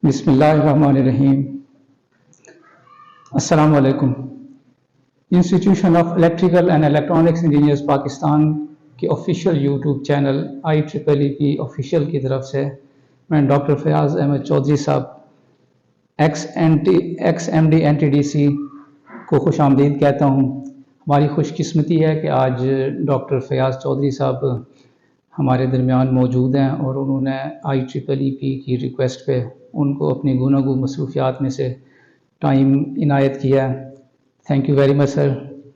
بسم اللہ الرحمن الرحیم۔ السلام علیکم۔ Institution of electrical and electronics engineers Pakistan کے official YouTube channel IEEE official کی طرف سے میں ڈاکٹر فیاض احمد چودھری صاحب ایکس MD NTDC کو خوش آمدید کہتا ہوں۔ ہماری خوش قسمتی ہے کہ آج ڈاکٹر فیاض چودھری صاحب ہمارے درمیان موجود ہیں اور انہوں نے IEEE کی ریکویسٹ پہ ان کو اپنی گوناگو مصروفیات میں سے ٹائم عنایت کیا ہے۔ Thank you very much sir.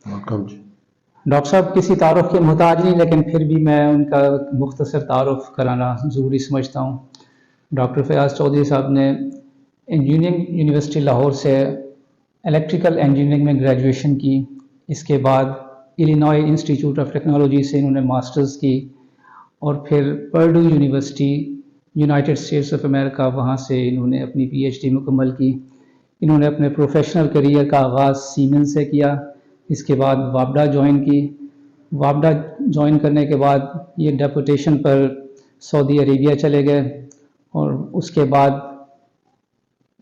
Welcome جی۔ ڈاکٹر صاحب کسی تعارف کے محتاج نہیں، لیکن پھر بھی میں ان کا مختصر تعارف کرانا ضروری سمجھتا ہوں۔ ڈاکٹر فیاض چودھری صاحب نے انجینئرنگ یونیورسٹی لاہور سے الیکٹریکل انجینئرنگ میں گریجویشن کی، اس کے بعد الینوائے انسٹیٹیوٹ آف ٹیکنالوجی سے انہوں نے ماسٹرز کی، اور پھر Purdue university United States of America وہاں سے انہوں نے اپنی PhD مکمل کی۔ انہوں نے اپنے پروفیشنل کیریئر کا آغاز سیمنز سے کیا، اس کے بعد وابڈا جوائن کی۔ وابڈا جوائن کرنے کے بعد یہ ڈیپوٹیشن پر سعودی عربیہ چلے گئے، اور اس کے بعد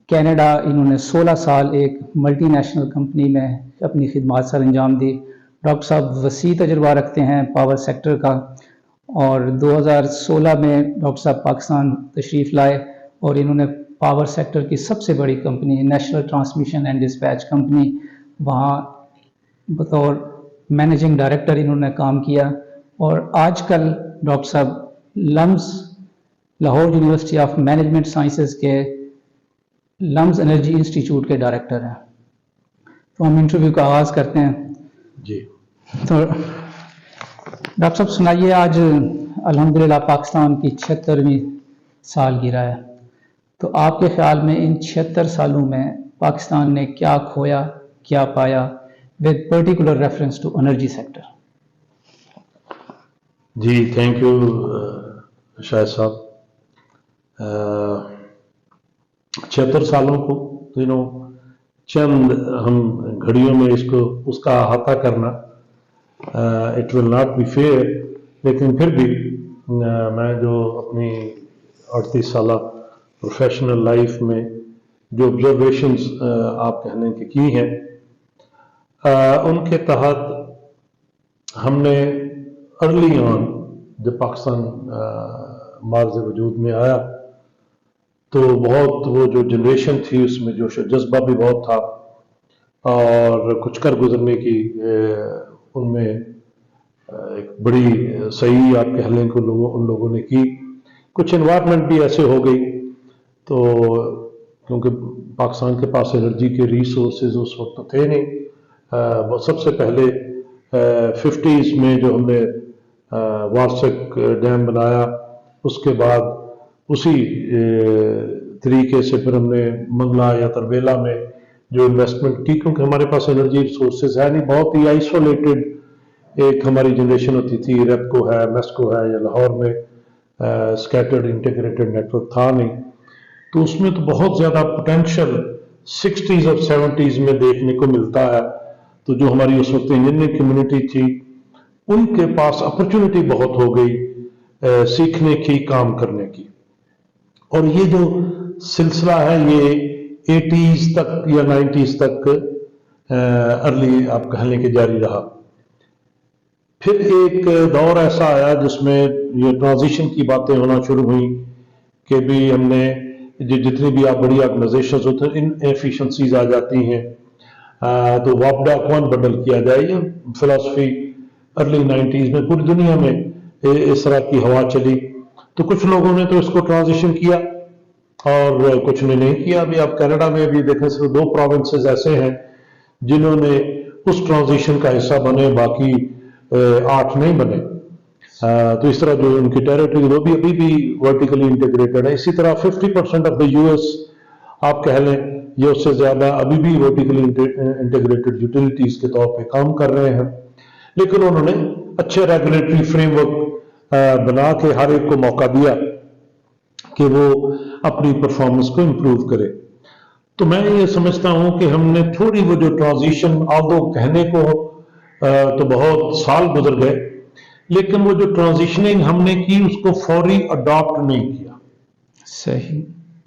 کینیڈا انہوں نے 16 سال ایک ملٹی نیشنل کمپنی میں اپنی خدمات سر انجام دی۔ ڈاکٹر صاحب وسیع تجربہ رکھتے ہیں پاور سیکٹر کا، اور 2016 میں ڈاکٹر صاحب پاکستان تشریف لائے اور انہوں نے پاور سیکٹر کی سب سے بڑی company national transmission and dispatch company, وہاں بطور مینیجنگ ڈائریکٹر انہوں نے کام کیا، اور آج کل ڈاکٹر صاحب LUMS Lahore university of management sciences کے لمز انرجی انسٹیٹیوٹ کے ڈائریکٹر ہیں۔ تو ہم انٹرویو کا آغاز کرتے ہیں جی۔ تو ڈاکٹر صاحب سنائیے، آج الحمدللہ پاکستان کی 76ویں سالگرہ ہے، تو آپ کے خیال میں ان 76 سالوں میں پاکستان نے کیا کھویا، کیا پایا، with particular reference to energy sector؟ جی تھینک یو شاہد صاحب۔ 76 سالوں کو چند ہم گھڑیوں میں اس کا احاطہ کرنا it will not be fair, لیکن پھر بھی میں جو اپنی 38 سالہ پروفیشنل لائف میں جو آبزرویشنز آپ کہنے کی ہیں، ان کے تحت ہم نے ارلی آن جب پاکستان مارز وجود میں آیا تو بہت وہ جو جنریشن تھی اس میں جوش و جذبہ بھی بہت تھا، اور کچھ کر گزرنے کی ان میں ایک بڑی صحیح آپ کہہ لیں کہ ان لوگوں نے کی۔ کچھ انوائرمنٹ بھی ایسے ہو گئی، تو کیونکہ پاکستان کے پاس انرجی کے ریسورسز اس وقت تو تھے نہیں۔ سب سے پہلے 50s میں جو ہم نے وارسک ڈیم بنایا، اس کے بعد اسی طریقے سے پھر ہم نے منگلا یا تربیلا میں جو انویسٹمنٹ کی، کیونکہ ہمارے پاس انرجی ریسورسز ہے نہیں، بہت ہی آئسولیٹڈ ایک ہماری جنریشن ہوتی تھی، ریپکو ہے، میسکو ہے، یا لاہور میں سکیٹرڈ انٹیگریٹڈ نیٹورک تھا نہیں، تو اس میں تو بہت زیادہ پوٹینشیل 60s اور 70s میں دیکھنے کو ملتا ہے۔ تو جو ہماری اس وقت انجینئرنگ کمیونٹی تھی ان کے پاس اپرچونٹی بہت ہو گئی سیکھنے کی، کام کرنے کی، اور یہ جو سلسلہ ہے یہ 80s تک یا 90s تک ارلی آپ کہہ لیں کہ جاری رہا۔ پھر ایک دور ایسا آیا جس میں یہ ٹرانزیشن کی باتیں ہونا شروع ہوئیں کہ بھی ہم نے جتنی بھی آپ بڑی آرگنائزیشنز ہوتے ہیں ان ایفیشنسیز آ جاتی ہیں، تو وابڈا کون بنڈل کیا جائے، یہ فلسفی ارلی 90s میں پوری دنیا میں اس طرح کی ہوا چلی، تو کچھ لوگوں نے تو اس کو ٹرانزیشن کیا اور کچھ نے نہیں کیا۔ ابھی آپ کینیڈا میں بھی دیکھیں، صرف 2 پروونسز ایسے ہیں جنہوں نے اس ٹرانزیشن کا حصہ بنے، باقی 8 نہیں بنے۔ تو اس طرح جو ان کی ٹیریٹری وہ بھی ابھی بھی ورٹیکلی انٹیگریٹڈ ہے۔ اسی طرح 50% آف دا US آپ کہہ لیں یہ اس سے زیادہ ابھی بھی ورٹیکلی انٹیگریٹڈ یوٹیلیٹیز کے طور پہ کام کر رہے ہیں، لیکن انہوں نے اچھے ریگولیٹری فریم ورک بنا کے ہر ایک کو موقع دیا کہ وہ اپنی پرفارمنس کو امپروو کرے۔ تو میں یہ سمجھتا ہوں کہ ہم نے تھوڑی وہ جو ٹرانزیشن آلدو کہنے کو تو بہت سال گزر گئے، لیکن وہ جو ٹرانزیشننگ ہم نے کی اس کو فوری اڈاپٹ نہیں کیا۔ صحیح۔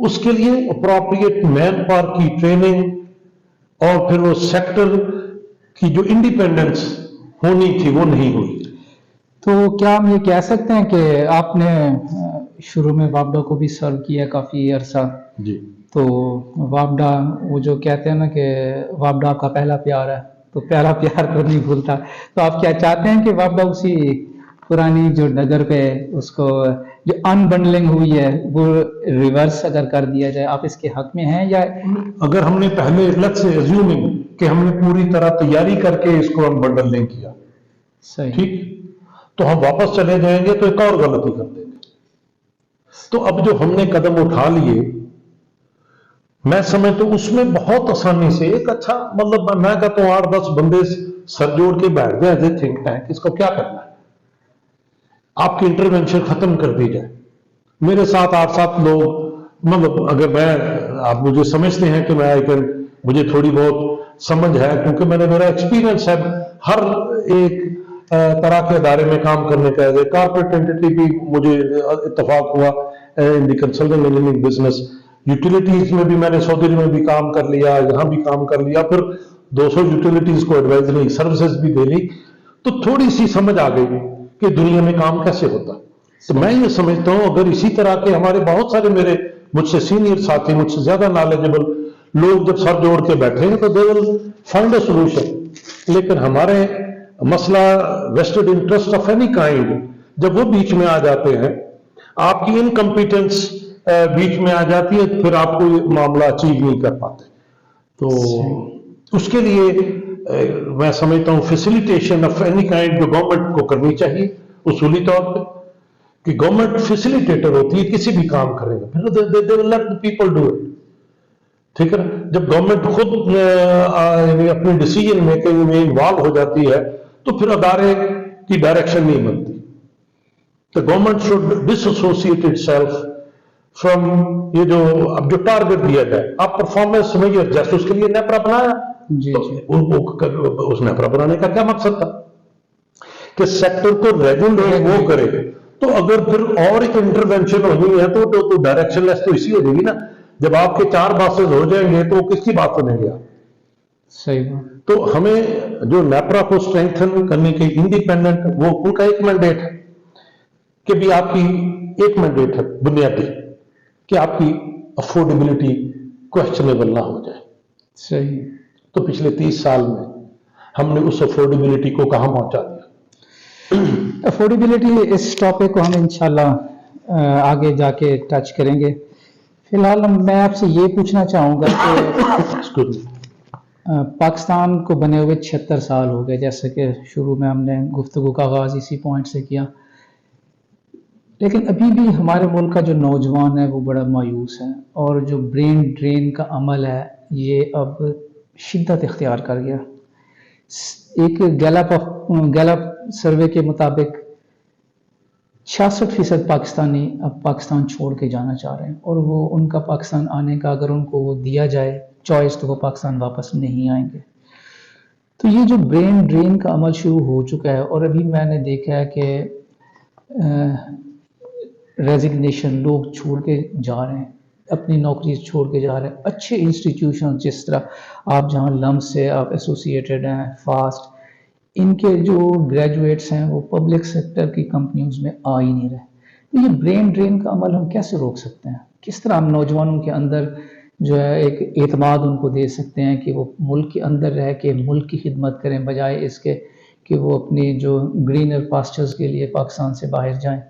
اس کے لیے اپروپریٹ مین پاور کی ٹریننگ اور پھر وہ سیکٹر کی جو انڈیپینڈنس ہونی تھی وہ نہیں ہوئی. تو کیا ہم یہ کہہ سکتے ہیں کہ آپ نے شروع میں وابڈا کو بھی سرو کیا کافی عرصہ؟ جی. تو وابڈا، وہ جو کہتے ہیں نا کہ وابڈا آپ کا پہلا پیار ہے، تو پہلا پیار کو نہیں بھولتا، تو آپ کیا چاہتے ہیں کہ وابڈا اسی پرانی جو ڈگر پہ اس کو جو ان بنڈلنگ ہوئی ہے وہ ریورس اگر کر دیا جائے، آپ اس کے حق میں ہیں؟ یا اگر ہم نے پہلے لیٹس سے ایزیومنگ کہ ہم نے پوری طرح تیاری کر کے اس کو ہم بنڈل نہیں کیا، صحیح، ٹھیک، تو ہم واپس چلے جائیں گے تو ایک اور غلطی کر دیں گے. تو اب جو ہم نے قدم اٹھا لیے، میں سمجھتا ہوں اس میں بہت آسانی سے ایک اچھا، مطلب میں کہتا ہوں 8-10 بندے سر جوڑ کے بیٹھ گئے ایز اے تھنک ٹینک، اس کو کیا کرنا ہے، آپ کی انٹروینشن ختم کر دی جائے. میرے ساتھ 8-7 لوگ، مطلب اگر میں، آپ مجھے سمجھتے ہیں کہ میں مجھے تھوڑی بہت سمجھ ہے کیونکہ میں نے، میرا ایکسپیرینس ہے ہر ایک طرح کے ادارے میں کام کرنے کا. کارپوریٹ اینٹی بھی مجھے اتفاق ہوا ان دی کنسلٹنگ انجینئرنگ بزنس. یوٹیلیٹیز میں بھی میں نے سعودی میں بھی کام کر لیا، یہاں بھی کام کر لیا، پھر 200 یوٹیلیٹیز کو ایڈوائزری سروسز بھی دے لی، تو تھوڑی سی سمجھ آ گئی کہ دنیا میں کام کیسے ہوتا. تو میں یہ سمجھتا ہوں اگر اسی طرح کے ہمارے بہت سارے میرے مجھ سے سینئر ساتھی، مجھ سے زیادہ نالجبل لوگ جب سر جوڑ کے بیٹھیں گے تو دے ول فائنڈ اے سولوشن. لیکن ہمارے مسئلہ vested interest of any kind جب وہ بیچ میں آ جاتے ہیں، آپ کی انکمپیٹنس بیچ میں آ جاتی ہے، پھر آپ کو یہ معاملہ اچیو نہیں کر پاتے. تو اس کے لیے میں سمجھتا ہوں فیسیلیٹیشن آف اینی کائنڈ جو گورنمنٹ کو کرنی چاہیے اصولی طور پہ، کہ گورنمنٹ فیسیلیٹیٹر ہوتی ہے کسی بھی کام کرے گا، پھر they will let the people do it. ٹھیک ہے نا؟ جب گورنمنٹ خود اپنی ڈیسیجن میکنگ میں انوالو ہو جاتی ہے تو پھر ادارے کی ڈائریکشن نہیں بنتی. تو government should dissociate itself from یہ جو اب جو ٹارگیٹ دیا جائے، آپ پرفارمنس میجر، جیسے اس کے لیے نیپرا بنایا، جی تو جی، اس نیپرا بنانے کا کیا مقصد تھا کہ سیکٹر کو ریگولیٹ وہ کرے. تو اگر پھر اور ایک انٹروینشن ہونی ہے تو ڈائریکشن لیس تو اسی ہو جائے گی نا. جب آپ کے 4 باسز ہو جائیں گے تو کس کی بات سنیں گے آپ؟ صحیح بات. تو ہمیں جو نیپرا کو اسٹرینتھن کرنے کے انڈیپینڈنٹ، وہ ان کا ایک مینڈیٹ ہے کہ بھی آپ کی ایک مینڈیٹ ہے بنیادی کہ آپ کی افورڈیبلٹی کوشچنیبل نہ ہو جائے. صحیح. تو پچھلے 30 سال میں ہم نے اس افورڈیبلٹی کو کہاں پہنچا دیا. افورڈیبلٹی، اس ٹاپک کو ہم انشاءاللہ آگے جا کے ٹچ کریں گے. فی الحال میں آپ سے یہ پوچھنا چاہوں گا کہ پاکستان کو بنے ہوئے 76 سال ہو گئے، جیسے کہ شروع میں ہم نے گفتگو کا آغاز اسی پوائنٹ سے کیا، لیکن ابھی بھی ہمارے ملک کا جو نوجوان ہے وہ بڑا مایوس ہے، اور جو برین ڈرین کا عمل ہے یہ اب شدت اختیار کر گیا. ایک گیلپ سروے کے مطابق 66% پاکستانی اب پاکستان چھوڑ کے جانا چاہ رہے ہیں، اور وہ ان کا پاکستان آنے کا اگر ان کو وہ دیا جائے چوائس تو وہ پاکستان واپس نہیں آئیں گے. تو یہ جو برین ڈرین کا عمل شروع ہو چکا ہے، اور ابھی میں نے دیکھا ہے کہ ریزگنیشن، لوگ چھوڑ کے جا رہے ہیں، اپنی نوکری چھوڑ کے جا رہے ہیں. اچھے انسٹیٹیوشن جس طرح آپ جہاں لم سے آپ ایسوسیٹڈ ہیں، فاسٹ، ان کے جو گریجویٹس ہیں وہ پبلک سیکٹر کی کمپنیز میں آ ہی نہیں رہے. یہ برین ڈرین کا عمل ہم کیسے روک سکتے ہیں؟ کس طرح ہم نوجوانوں کے اندر جو ہے ایک اعتماد ان کو دے سکتے ہیں کہ وہ ملک کے اندر رہ کے ملک کی خدمت کریں، بجائے اس کے کہ وہ اپنی جو گرینر پاسچرز کے لیے پاکستان سے باہر جائیں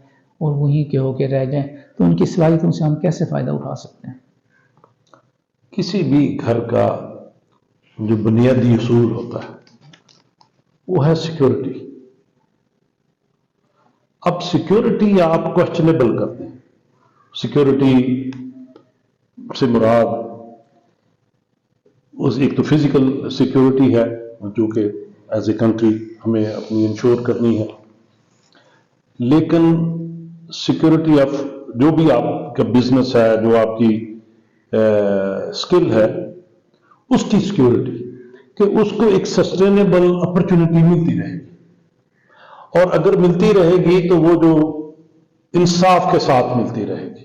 اور وہیں کے ہو کے رہ جائیں. تو ان کی صلاحیتوں سے ہم کیسے فائدہ اٹھا سکتے ہیں؟ کسی بھی گھر کا جو بنیادی اصول ہوتا ہے وہ ہے سیکیورٹی. اب سیکیورٹی آپ کوشچنیبل کرتے ہیں. سیکیورٹی سے مراد ایک تو فزیکل سیکیورٹی ہے جو کہ ایز اے کنٹری ہمیں اپنی انشور کرنی ہے، لیکن سیکیورٹی آف جو بھی آپ کا بزنس ہے، جو آپ کی اسکل ہے، اس کی سیکیورٹی کہ اس کو ایک سسٹینیبل اپرچونٹی ملتی رہے گی، اور اگر ملتی رہے گی تو وہ جو انصاف کے ساتھ ملتی رہے گی.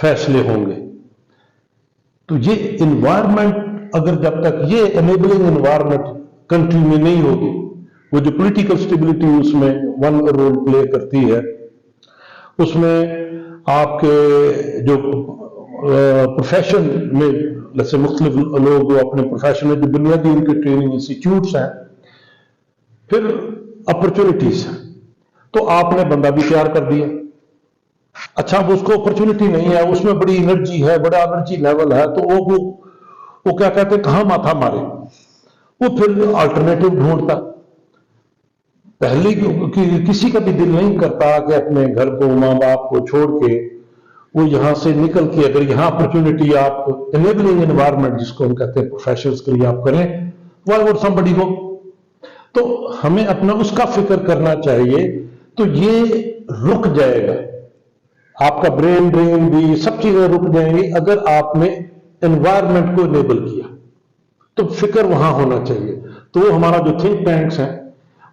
فیصلے ہوں گے. تو یہ انوائرمنٹ اگر جب تک یہ انیبلنگ انوائرمنٹ کنٹری میں نہیں ہوگی, وہ جو پولیٹیکل سٹیبلٹی اس میں ون رول پلے کرتی ہے, اس میں آپ کے جو پروفیشن میں جیسے مختلف لوگ اپنے پروفیشن میں جو بنیادی ان کے ٹریننگ انسٹیٹیوٹس ہیں, پھر اپرچونٹیز ہیں, تو آپ نے بندہ بھی تیار کر دیا. اچھا اب اس کو اپرچونٹی نہیں ہے, اس میں بڑی انرجی ہے, بڑا انرجی لیول ہے, تو وہ کیا کہتے ہیں کہاں ماتھا مارے, وہ پھر آلٹرنیٹو ڈھونڈتا. پہلے کسی کا بھی دل نہیں کرتا کہ اپنے گھر کو, ماں باپ کو چھوڑ کے وہ یہاں سے نکل کے اگر یہاں اپرچونٹی آپ انیبلنگ انوائرمنٹ جس کو ہم کہتے ہیں پروفیشنلز کے لیے آپ کریں, وائی وڈ سمبڈی گو. تو ہمیں اپنا اس کا فکر کرنا چاہیے. تو یہ رک جائے گا, آپ کا برین ڈرین بھی سب چیزیں رک جائیں گی اگر آپ نے انوائرمنٹ کو انیبل کیا. تو فکر وہاں ہونا چاہیے. تو وہ ہمارا جو تھنک ٹینکس ہیں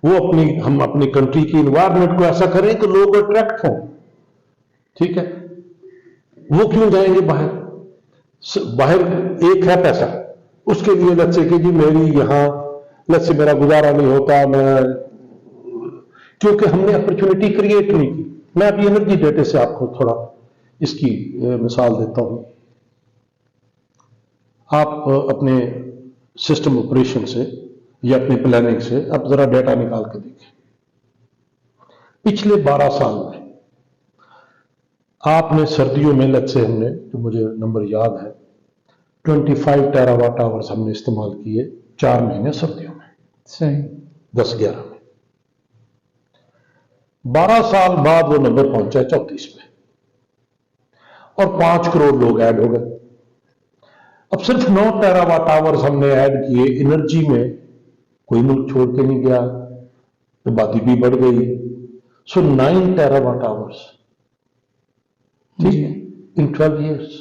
وہ ہم اپنی کنٹری کی انوائرمنٹ کو ایسا کریں کہ لوگ اٹریکٹ ہوں. ٹھیک ہے, وہ کیوں جائیں گے باہر؟ باہر ایک ہے پیسہ, اس کے لیے لچ سے کہ جی میری یہاں لچ سے میرا گزارا نہیں ہوتا, میں کیونکہ ہم نے اپرچونٹی کریٹ نہیں کی. میں ابھی انرجی ڈیٹے سے آپ کو تھوڑا اس کی مثال دیتا ہوں. آپ اپنے سسٹم آپریشن سے یا اپنی پلاننگ سے اب ذرا ڈیٹا نکال کے دیکھیں. پچھلے 12 سال میں آپ نے سردیوں میں لگ سے ہم نے, جو مجھے نمبر یاد ہے, 25 ٹیرا واٹ آورز ہم نے استعمال کیے 4 مہینے سردیوں میں. صحیح. 10-11 میں. 12 سال بعد وہ نمبر پہنچا 34 پہ, اور 5 کروڑ لوگ ایڈ ہو گئے. اب صرف 9 ٹیرا واٹ آورز ہم نے ایڈ کیے انرجی میں, کوئی ملک چھوڑ کے نہیں گیا, آبادی بھی بڑھ گئی. سو 9 tera what hours in 12 years.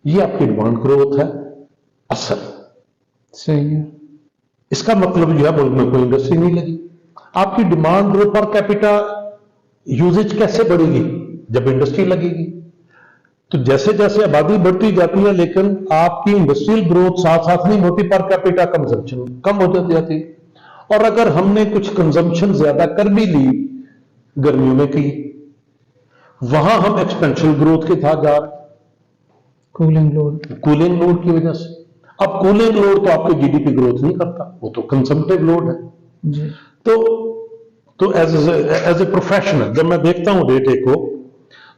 یہ آپ کی ڈیمانڈ گروتھ ہے اصل. صحیح ہے. اس کا مطلب جو ہے ملک میں کوئی انڈسٹری نہیں لگی. آپ کی demand growth per capita usage کیسے بڑھے گی جب انڈسٹری لگے گی؟ تو جیسے جیسے آبادی بڑھتی جاتی ہے لیکن آپ کی انڈسٹریل گروتھ ساتھ ساتھ نہیں ہوتی, پر کیپیٹا کنزمپشن کم ہو جاتی. اور اگر ہم نے کچھ کنزمپشن زیادہ کر بھی لی گرمیوں میں کی, وہاں ہم ایکسپینشن گروتھ کے ساتھ جا رہے, کولنگ لوڈ کی وجہ سے. اب کولنگ لوڈ تو آپ کے جی ڈی پی گروتھ نہیں کرتا, وہ تو کنزمپٹیو لوڈ ہے. جی. تو ایز اے پروفیشنل جب میں دیکھتا ہوں ڈیٹے کو,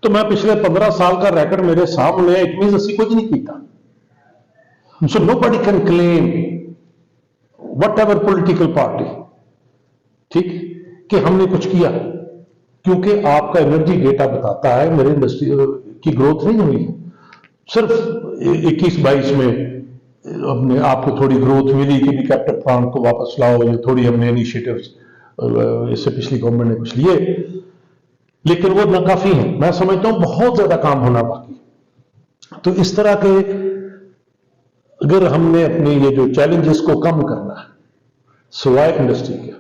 تو میں پچھلے 15 سال کا ریکارڈ میرے سامنے, اٹ مینز اسی کچھ نہیں کیتا. So nobody can claim whatever political party, ٹھیک, کہ ہم نے کچھ کیا, کیونکہ آپ کا انرجی ڈیٹا بتاتا ہے میرے انڈسٹری کی گروتھ نہیں ہوئی. صرف 21-22 میں ہم نے آپ کو تھوڑی گروتھ ملی کہ بھی کیپٹل پلانٹ کو واپس لاؤ, یا تھوڑی ہم نے انیشیٹوز اس سے پچھلی گورنمنٹ نے کچھ لیے, لیکن وہ ناکافی ہیں. میں سمجھتا ہوں بہت زیادہ کام ہونا باقی. تو اس طرح کے اگر ہم نے اپنے یہ جو چیلنجز کو کم کرنا ہے, سوائے انڈسٹری کے,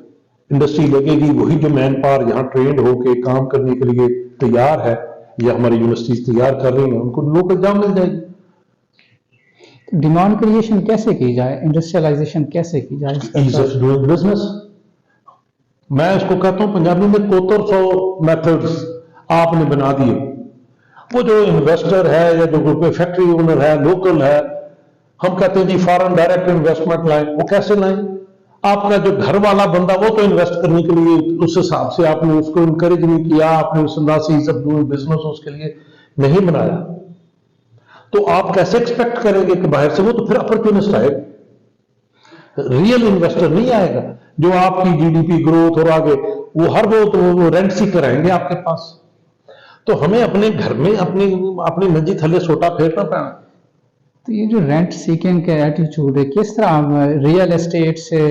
انڈسٹری لگے گی وہی جو مین پاور یہاں ٹرینڈ ہو کے کام کرنے کے لیے تیار ہے, یا ہماری یونیورسٹیز تیار کر رہی ہیں, ان کو لوکل جاب مل جائے گی. ڈیمانڈ کریشن کیسے کی جائے, انڈسٹریلائزیشن کیسے کی جائے؟ As of doing business. میں اس کو کہتا ہوں پنجابی میں کوتر 100 میتھڈز آپ نے بنا دیے. وہ جو انویسٹر ہے یا جو کوئی فیکٹری اونر ہے لوکل ہے, ہم کہتے ہیں جی فارن ڈائریکٹ انویسٹمنٹ لائیں. وہ کیسے لائیں؟ آپ کا جو گھر والا بندہ وہ تو انویسٹ کرنے کے لیے اس حساب سے آپ نے اس کو انکریج نہیں کیا, آپ نے اس انداز سے ایز آف ڈوئنگ بزنس اس کے لیے نہیں بنایا. تو آپ کیسے ایکسپیکٹ کریں گے کہ باہر سے وہ تو پھر اپرچونسٹ آئے گا, ریئل انویسٹر نہیں آئے گا. جو آپ کی جی ڈی پی گروتھ اور آگے وہ ہر وہ رینٹ سیکر آئیں گے آپ کے پاس. تو ہمیں اپنے گھر میں اپنی منجی تھلے سوٹا پھیرنا پڑنا. تو یہ جو رینٹ سیکنگ کا ایٹیچیوڈ ہے, کس طرح ہم ریئل اسٹیٹ سے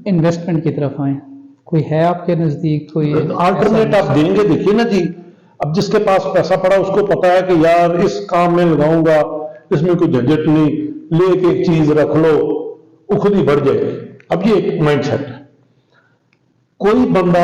انویسٹمنٹ کی طرف آئیں؟ کوئی ہے آپ کے نزدیک کوئی آلٹرنیٹ آپ دیں گے؟ دیکھیے نا جی, اب جس کے پاس پیسہ پڑا اس کو پتا ہے کہ یار اس کام میں لگاؤں گا, اس میں کوئی جھنجٹ نہیں, لے کے ایک چیز رکھ لو وہ خود ہی بڑھ جائے گی. اب یہ ایک مائنڈ سیٹ ہے. کوئی بندہ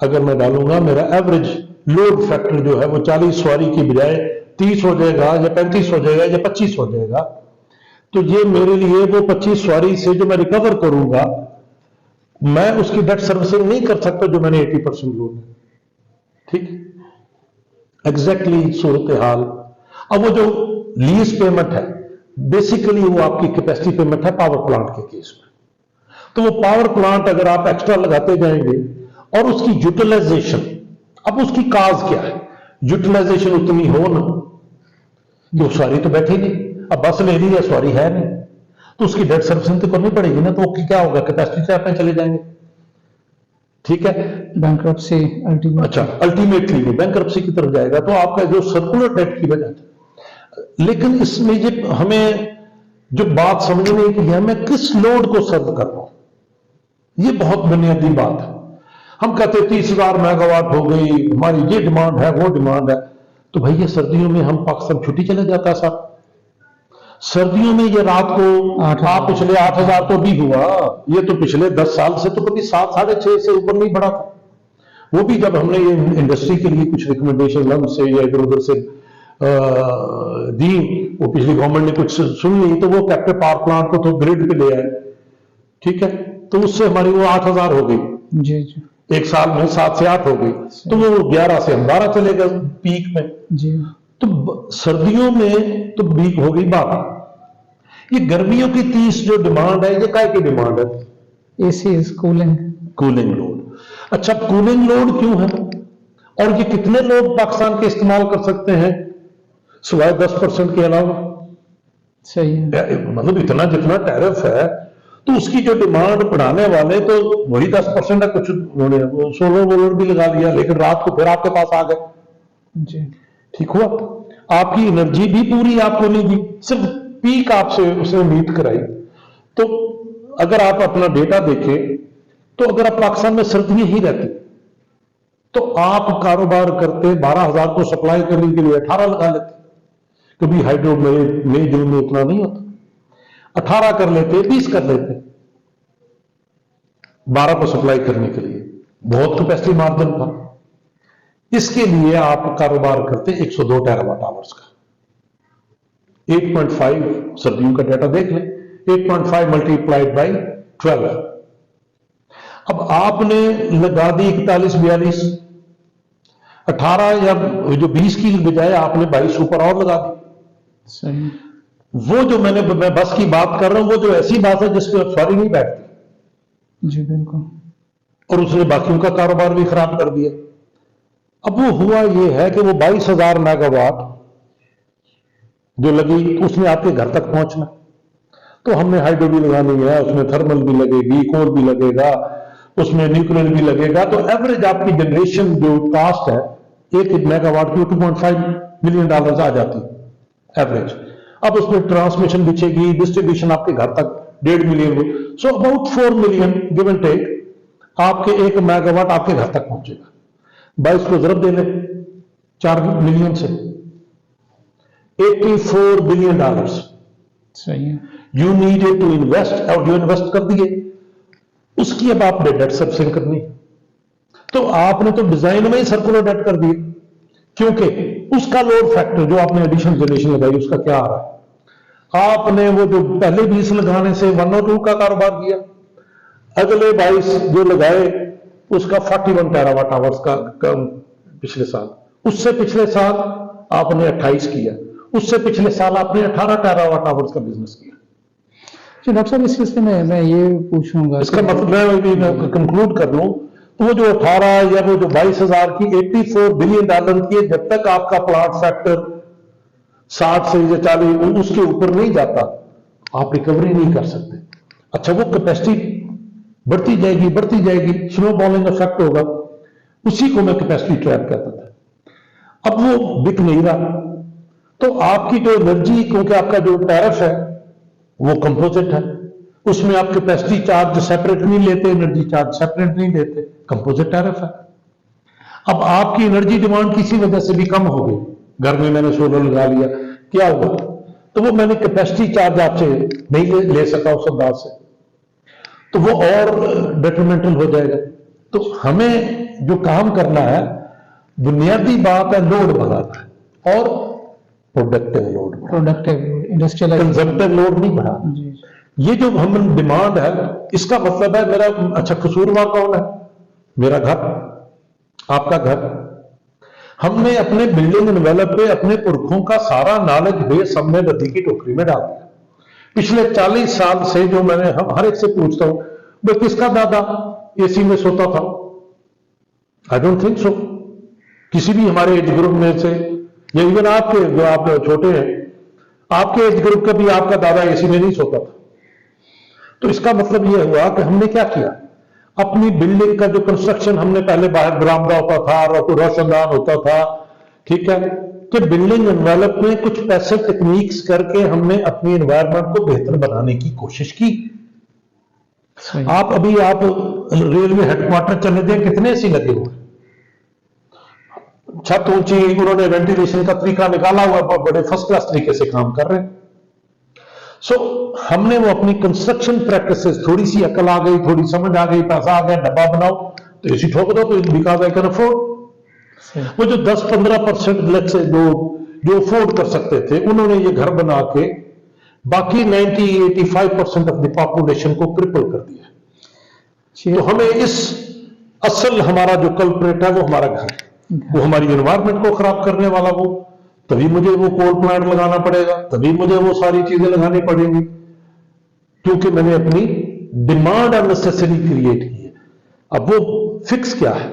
اگر میں ڈالوں گا میرا ایوریج لوڈ فیکٹر جو ہے وہ 40 سواری کی بجائے 30 ہو جائے گا یا 35 ہو جائے گا یا 25 ہو جائے گا، تو یہ میرے لیے وہ 25 سواری سے جو میں ریکور کروں گا، میں اس کی ڈیٹ سروسنگ نہیں کر سکتا جو میں نے 80% لوڈ ہے. ٹھیک، ایگزیکٹلی صورتحال. اب وہ جو لیز پیمنٹ ہے بیسیکلی وہ آپ کی کیپیسٹی پیمنٹ ہے پاور پلانٹ کے کیس میں. تو وہ پاور پلانٹ اگر آپ ایکسٹرا لگاتے جائیں گے اور اس کی یوٹیلائزیشن، اب اس کی کاز کیا ہے؟ یوٹیلائزیشن اتنی ہو نا کہ وہ سواری تو بیٹھے نہیں، اب بس لے لی ہے سواری ہے نہیں، تو اس کی ڈیٹ سروسنگ تو کرنی پڑے گی نا، تو وہ کیا ہوگا؟ کیپیسٹی ٹریپ میں چلے جائیں گے. ٹھیک ہے، بینکرپسی اچھا الٹیمیٹلی وہ بینکرپسی کی طرف جائے گا. تو آپ کا جو سرکولر ڈیٹ کی وجہ سے، لیکن اس میں یہ ہمیں جو بات سمجھنی ہے کہ میں کس لوڈ کو سرو کر رہا ہوں، یہ بہت بنیادی بات ہے. ہم کہتے 30,000 میگا واٹ ہو گئی، ہماری یہ ڈیمانڈ ہے وہ ڈیمانڈ ہے. تو بھائی یہ سردیوں میں ہم پاکستان چھٹی چلے جاتا ہے صاحب. سردیوں میں یہ رات کو آپ پچھلے 8,000 تو بھی ہوا، یہ تو پچھلے 10 سال سے تو کبھی 7 ساڑھے 6 سے اوپر نہیں بڑھا تھا. وہ بھی جب ہم نے یہ انڈسٹری کے لیے کچھ ریکمنڈیشن ہم سے یا ادھر ادھر سے دی، وہ پچھلی گورنمنٹ نے کچھ سن لی تو وہ کیپٹو پاور پلانٹ کو تو گریڈ پہ لے آئے. ٹھیک ہے، تو اس سے ہماری وہ 8,000 ہو گئی، جی جی ایک سال میں 7 سے 8 ہو گئی، تو وہ 11 سے ہم 12 چلے گئے پیک میں. جی. تو سردیوں میں تو پیک ہو گئی 12. یہ گرمیوں کی 30 جو ڈیمانڈ ہے یہ کائے کی ڈیمانڈ ہے؟ A C is cooling. Cooling load. اچھا کولنگ لوڈ کیوں ہے اور یہ کتنے لوگ پاکستان کے استعمال کر سکتے ہیں سوائے 10% کے علاوہ؟ صحیح ہے، مطلب اتنا جتنا ٹیرف ہے تو اس کی جو ڈیمانڈ بڑھانے والے تو وہی 10% ہے. کچھ انہوں نے سولر وولر بھی لگا لیا لیکن رات کو پھر آپ کے پاس آ گئے. جی ٹھیک ہوا، آپ کی انرجی بھی پوری آپ کو نہیں دی، صرف پیک آپ سے اس نے میٹ کرائی. تو اگر آپ اپنا ڈیٹا دیکھیں تو اگر آپ پاکستان میں سردیاں ہی رہتی تو آپ کاروبار کرتے 12,000 کو سپلائی کرنے کے لیے 18 لگا لیتے. کبھی ہائیڈرو مئی جون میں اتنا نہیں ہوتا، 18 کر لیتے، 20 کر لیتے 12 کو سپلائی کرنے کے لیے. بہت کیپیسٹی مارجن تھا. اس کے لیے آپ کاروبار کرتے 102 ٹیرا واٹ آورز کا. 8.5 سردیوں کا ڈیٹا دیکھ لیں، 8.5 ملٹیپلائڈ بائی 12. اب آپ نے لگا دی 41-42، 18 یا جو 20 کی بجائے آپ نے 22 اوپر اور لگا دی. صحیح. وہ جو میں بس کی بات کر رہا ہوں وہ جو ایسی بات ہے جس پہ سواری نہیں بیٹھتی. جی بالکل. اور اس نے باقیوں کا کاروبار بھی خراب کر دیا. اب وہ ہوا یہ ہے کہ وہ 22,000 میگا واٹ جو لگی اس میں آپ کے گھر تک پہنچنا، تو ہم نے ہائیڈرو بھی لگانی ہے، اس میں تھرمل بھی لگے گی، کول بھی لگے گا، اس میں نیوکلیر بھی لگے گا. تو ایوریج آپ کی جنریشن جو کاسٹ ہے ایک میگا واٹ کی $2.5 ملین آ جاتی ایوریج. اب اس میں ٹرانسمیشن بچے گی، ڈسٹریبیوشن آپ کے گھر تک 1.5 million, so about 4 million give and take آپ کے 1 میگا واٹ آپ کے گھر تک پہنچے گا. 22 کو ضرب دے لیں 4 ملین سے، $84 بلین. صحیح ہے. یو نیڈ ٹو انویسٹ، اور جو انویسٹ کر دیے اس کی اب آپ نے ڈیٹ سروسنگ کرنی. تو آپ نے تو ڈیزائن میں ہی سرکولر ڈیٹ کر دی، کیونکہ اس کا لوڈ فیکٹر جو آپ نے ایڈیشنل جنریشن لگائی اس کا کیا آ رہا ہے. آپ نے وہ جو پہلے 20 لگانے سے 102 کا کاروبار کیا، اگلے 22 جو لگائے اس کا 41 ٹیرا واٹ آورز کا پچھلے سال، اس سے پچھلے سال آپ نے 28 کیا، اس سے پچھلے سال آپ نے 18 ٹیرا واٹ آورز کا بزنس کیا. جی ڈاکٹر صاحب اس سلسلے میں یہ پوچھوں گا، اس کا مطلب میں کنکلوڈ کر لوں تو وہ جو 18 یا وہ جو 22,000 کی $84 بلین کی، جب تک آپ کا پلانٹ فیکٹر 60 سے یا 40 اس کے اوپر نہیں جاتا آپ ریکوری نہیں کر سکتے. اچھا وہ کیپیسٹی بڑھتی جائے گی، سنو بالنگ افیکٹ ہوگا، اسی کو میں کیپیسٹی ٹریپ کہتا تھا. اب وہ بک نہیں رہا تو آپ کی جو انرجی، کیونکہ آپ کا جو ٹیرف ہے وہ کمپوزٹ ہے، اس میں آپ کیپیسٹی چارج سیپریٹ نہیں لیتے، انرجی چارج سیپریٹ نہیں لیتے، کمپوزٹ ٹیرف ہے. اب آپ کی انرجی ڈیمانڈ کسی وجہ سے بھی کم ہو گئی، گھر میں نے سولر لگا لیا، کیا ہوا؟ تو وہ میں نے کیپیسٹی چارج آپ سے نہیں لے سکا اس انداز سے، تو وہ اور ڈیٹرمنٹل ہو جائے گا. تو ہمیں جو کام کرنا ہے بنیادی بات ہے لوڈ بڑھانا ہے اور productive load productive industrial consumptive load نہیں بڑھانا. جی یہ جو ہم ڈیمانڈ ہے اس کا مطلب ہے میرا اچھا قصوروار کون ہے؟ میرا گھر، آپ کا گھر. ہم نے اپنے بلڈنگ انویلپ پہ اپنے پرکھوں کا سارا نالج بیس ہم نے ندی کی ٹوکری میں ڈال دیا. پچھلے 40 سال سے جو میں نے ہر ایک سے پوچھتا ہوں بھائی کس کا دادا اے سی میں سوتا تھا؟ I don't think so. کسی بھی ہمارے ایج گروپ میں سے یا ایون آپ کے جو آپ چھوٹے ہیں آپ کے ایج گروپ کا بھی آپ کا دادا اے سی میں نہیں سوتا تھا. تو اس کا مطلب یہ ہوا کہ ہم نے کیا کیا، اپنی بلڈنگ کا جو کنسٹرکشن ہم نے پہلے باہر برآمدہ ہوتا تھا روشن دان ہوتا تھا، ٹھیک ہے، کہ بلڈنگ انویلپ میں کچھ پیسے ٹیکنیکس کر کے ہم نے اپنی انوائرمنٹ کو بہتر بنانے کی کوشش کی. صحیح. آپ ریلوے ہیڈ کوارٹر چلے دیں کتنے سی لگے ہوئے، چھت اونچی، انہوں نے وینٹیلیشن کا طریقہ نکالا ہوا، بڑے فرسٹ کلاس طریقے سے کام کر رہے ہیں. سو ہم نے وہ اپنی کنسٹرکشن پریکٹسز، تھوڑی سی عقل آ گئی، تھوڑی سمجھ آ گئی، پیسہ آ گیا، ڈبا بناؤ تو اسی ٹھوک دو تو بیکاز آئی کین افورڈ. وہ جو 10-15% لگ سے جو افورڈ کر سکتے تھے انہوں نے یہ گھر بنا کے باقی 90-85% آف دی پاپولیشن کو کرپل کر دیا. تو ہمیں اس اصل ہمارا جو کلپریٹ ہے وہ ہمارا گھر ہے، وہ ہماری انوائرمنٹ کو خراب کرنے والا وہ، تبھی مجھے وہ کول پلانٹ لگانا پڑے گا، تبھی مجھے وہ ساری چیزیں لگانی پڑیں گی کیونکہ میں نے اپنی ڈیمانڈ اور نیسیسری کریٹ کی ہے. اب وہ فکس کیا ہے؟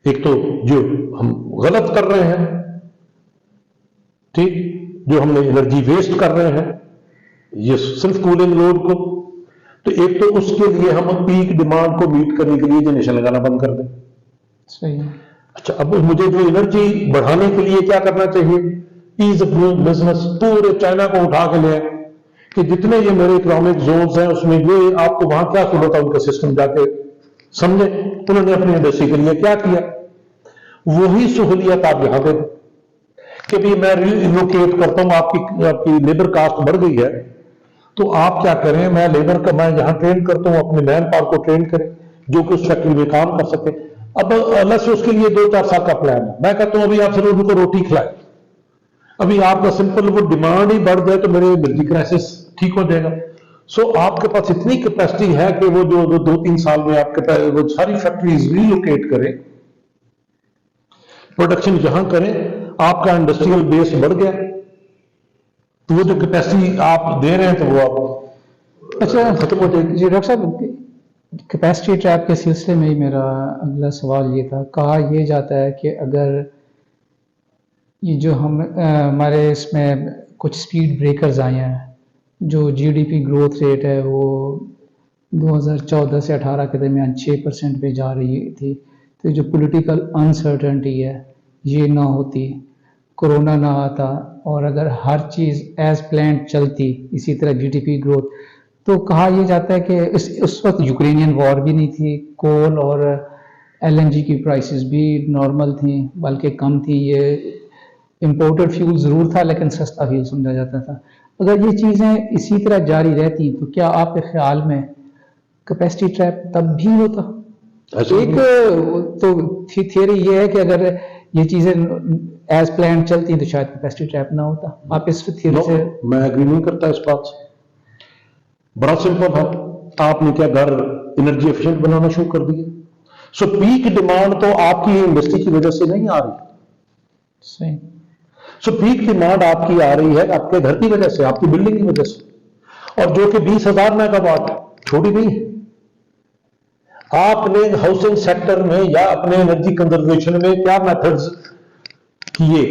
ایک تو جو ہم غلط کر رہے ہیں، ٹھیک، جو ہم نے انرجی ویسٹ کر رہے ہیں یہ سیلف کولنگ لوڈ کو، تو ایک تو اس کے لیے ہم پیک ڈیمانڈ کو میٹ کرنے کے لیے جنریشن لگانا بند کر دیں. صحیح. اچھا اب مجھے جو انرجی بڑھانے کے لیے کیا کرنا چاہیے؟ ایز آف ڈوئنگ بزنس پورے چائنا کو اٹھا کے لے کہ جتنے یہ میرے اکنامک زونز ہیں اس میں یہ آپ کو وہاں کیا صورت ہے ان کا سسٹم جا کے سمجھے. انہوں نے اپنی انڈسٹری کے لیے کیا کیا؟ وہی سہولیت آپ یہاں دے دیں کہ بھی میں ریلوکیٹ کرتا ہوں، آپ کی لیبر کاسٹ بڑھ گئی ہے تو آپ کیا کریں، میں لیبر کا میں یہاں ٹرین کرتا ہوں، اپنے مین پاور کو ٹرین کریں جو کہ اس فیکٹری میں کام کر سکے. اب اللہ سے اس کے لیے 2-4 سال کا پلان ہے. میں کہتا ہوں ابھی آپ صرف ان کو روٹی کھلائیں، ابھی آپ کا سمپل وہ ڈیمانڈ ہی بڑھ جائے تو میرے ملٹی کرائسس ٹھیک ہو جائے گا. سو آپ کے پاس اتنی کیپیسٹی ہے کہ وہ جو 2-3 سال میں آپ کے پاس وہ ساری فیکٹریز ریلوکیٹ کریں، پروڈکشن جہاں کریں، آپ کا انڈسٹریل بیس بڑھ گیا تو وہ جو کیپیسٹی آپ دے رہے ہیں تو وہ آپ اچھا ختم ہو جائے گی. جی ڈاکٹر صاحب، کیپیسٹی ٹریپ کے سلسلے میں ہی میرا اگلا سوال یہ تھا، کہا یہ جاتا ہے کہ اگر یہ جو ہمارے اس میں کچھ سپیڈ بریکرز آئے ہیں، جو G D P growth rate ہے وہ 2014 سے 18 کے درمیان 6% پہ جا رہی تھی، تو جو پولیٹیکل انسرٹنٹی ہے یہ نہ ہوتی، کرونا نہ آتا، اور اگر ہر چیز ایز پلانڈ چلتی اسی طرح جی ڈی پی گروتھ، تو کہا یہ جاتا ہے کہ اس وقت یوکرینین وار بھی نہیں تھی، کول اور ایل این جی کی پرائسز بھی نارمل تھیں بلکہ کم تھی، یہ امپورٹڈ فیول ضرور تھا لیکن سستا فیول سمجھا جاتا تھا. اگر یہ چیزیں اسی طرح جاری رہتی تو کیا آپ کے خیال میں کیپیسٹی ٹریپ تب بھی ہوتا؟ ایک تو تھیوری یہ ہے کہ اگر یہ چیزیں ایز پلان چلتی ہیں تو شاید کیپیسٹی ٹریپ نہ ہوتا. آپ اس تھیوری سے؟ میں ایگری نہیں کرتا اس بات سے. بڑا سمپل ہے، آپ نے کیا گھر انرجی ایفیشینٹ بنانا شروع کر دیا. سو پیک ڈیمانڈ تو آپ کی انڈسٹری کی وجہ سے نہیں آ رہی. صحیح. سو پیک ڈیمانڈ آپ کی آ رہی ہے آپ کے گھر کی وجہ سے، آپ کی بلڈنگ کی وجہ سے، اور جو کہ 20,000 میگا واٹ چھوٹی نہیں ہے. آپ نے ہاؤسنگ سیکٹر میں یا اپنے انرجی کنزرویشن میں کیا میتھڈز کیے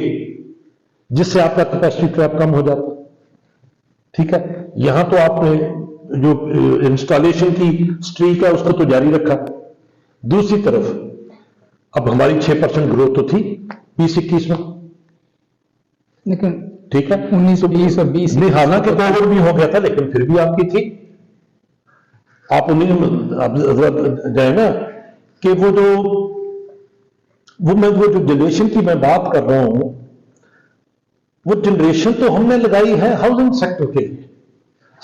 جس سے آپ کا کیپیسٹی ٹریپ کم ہو جاتا؟ ٹھیک ہے، یہاں تو آپ نے جو انسٹالیشن کی سٹریک ہے اس کو تو جاری رکھا. دوسری طرف اب ہماری 6% گروتھ تو تھی 20-21 میں، لیکن ٹھیک ہے 19-20 اور 20 نہیں، حالانکہ کووڈ بھی ہو گیا تھا لیکن پھر بھی آپ کی تھی. آپ جائے نا کہ وہ جو جنریشن کی میں بات کر رہا ہوں، وہ جنریشن تو ہم نے لگائی ہے ہاؤسنگ سیکٹر کے لیے.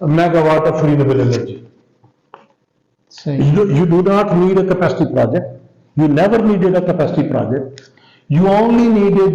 megawatt of renewable energy. You do not need a capacity project. You never needed a capacity project. You only needed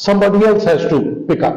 somebody else has to pick up।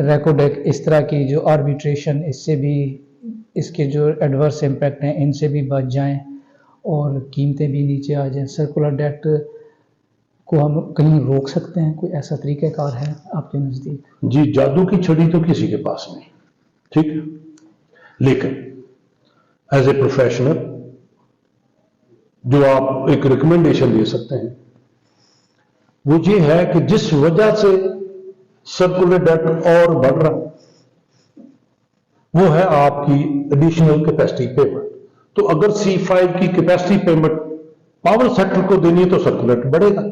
Reko Diq اس طرح کی جو آربیٹریشن، اس سے بھی اس کے جو ایڈورس امپیکٹ ہیں ان سے بھی بچ جائیں اور قیمتیں بھی نیچے آ جائیں. سرکولر ڈیٹ کو ہم کہیں روک سکتے ہیں؟ کوئی ایسا طریقہ کار ہے آپ کے نزدیک؟ جی، جادو کی چھڑی تو کسی کے پاس نہیں، ٹھیک ہے، لیکن ایز اے پروفیشنل جو آپ ایک ریکمنڈیشن دے سکتے ہیں وہ یہ ہے کہ جس وجہ سے سرکولر ڈیٹ اور بڑھ رہا وہ ہے آپ کی ایڈیشنل کیپیسٹی پیمنٹ. تو اگر C5 کی کیپیسٹی پیمنٹ پاور سیکٹر کو دینی ہے تو سرکولر ڈیٹ بڑھے گا.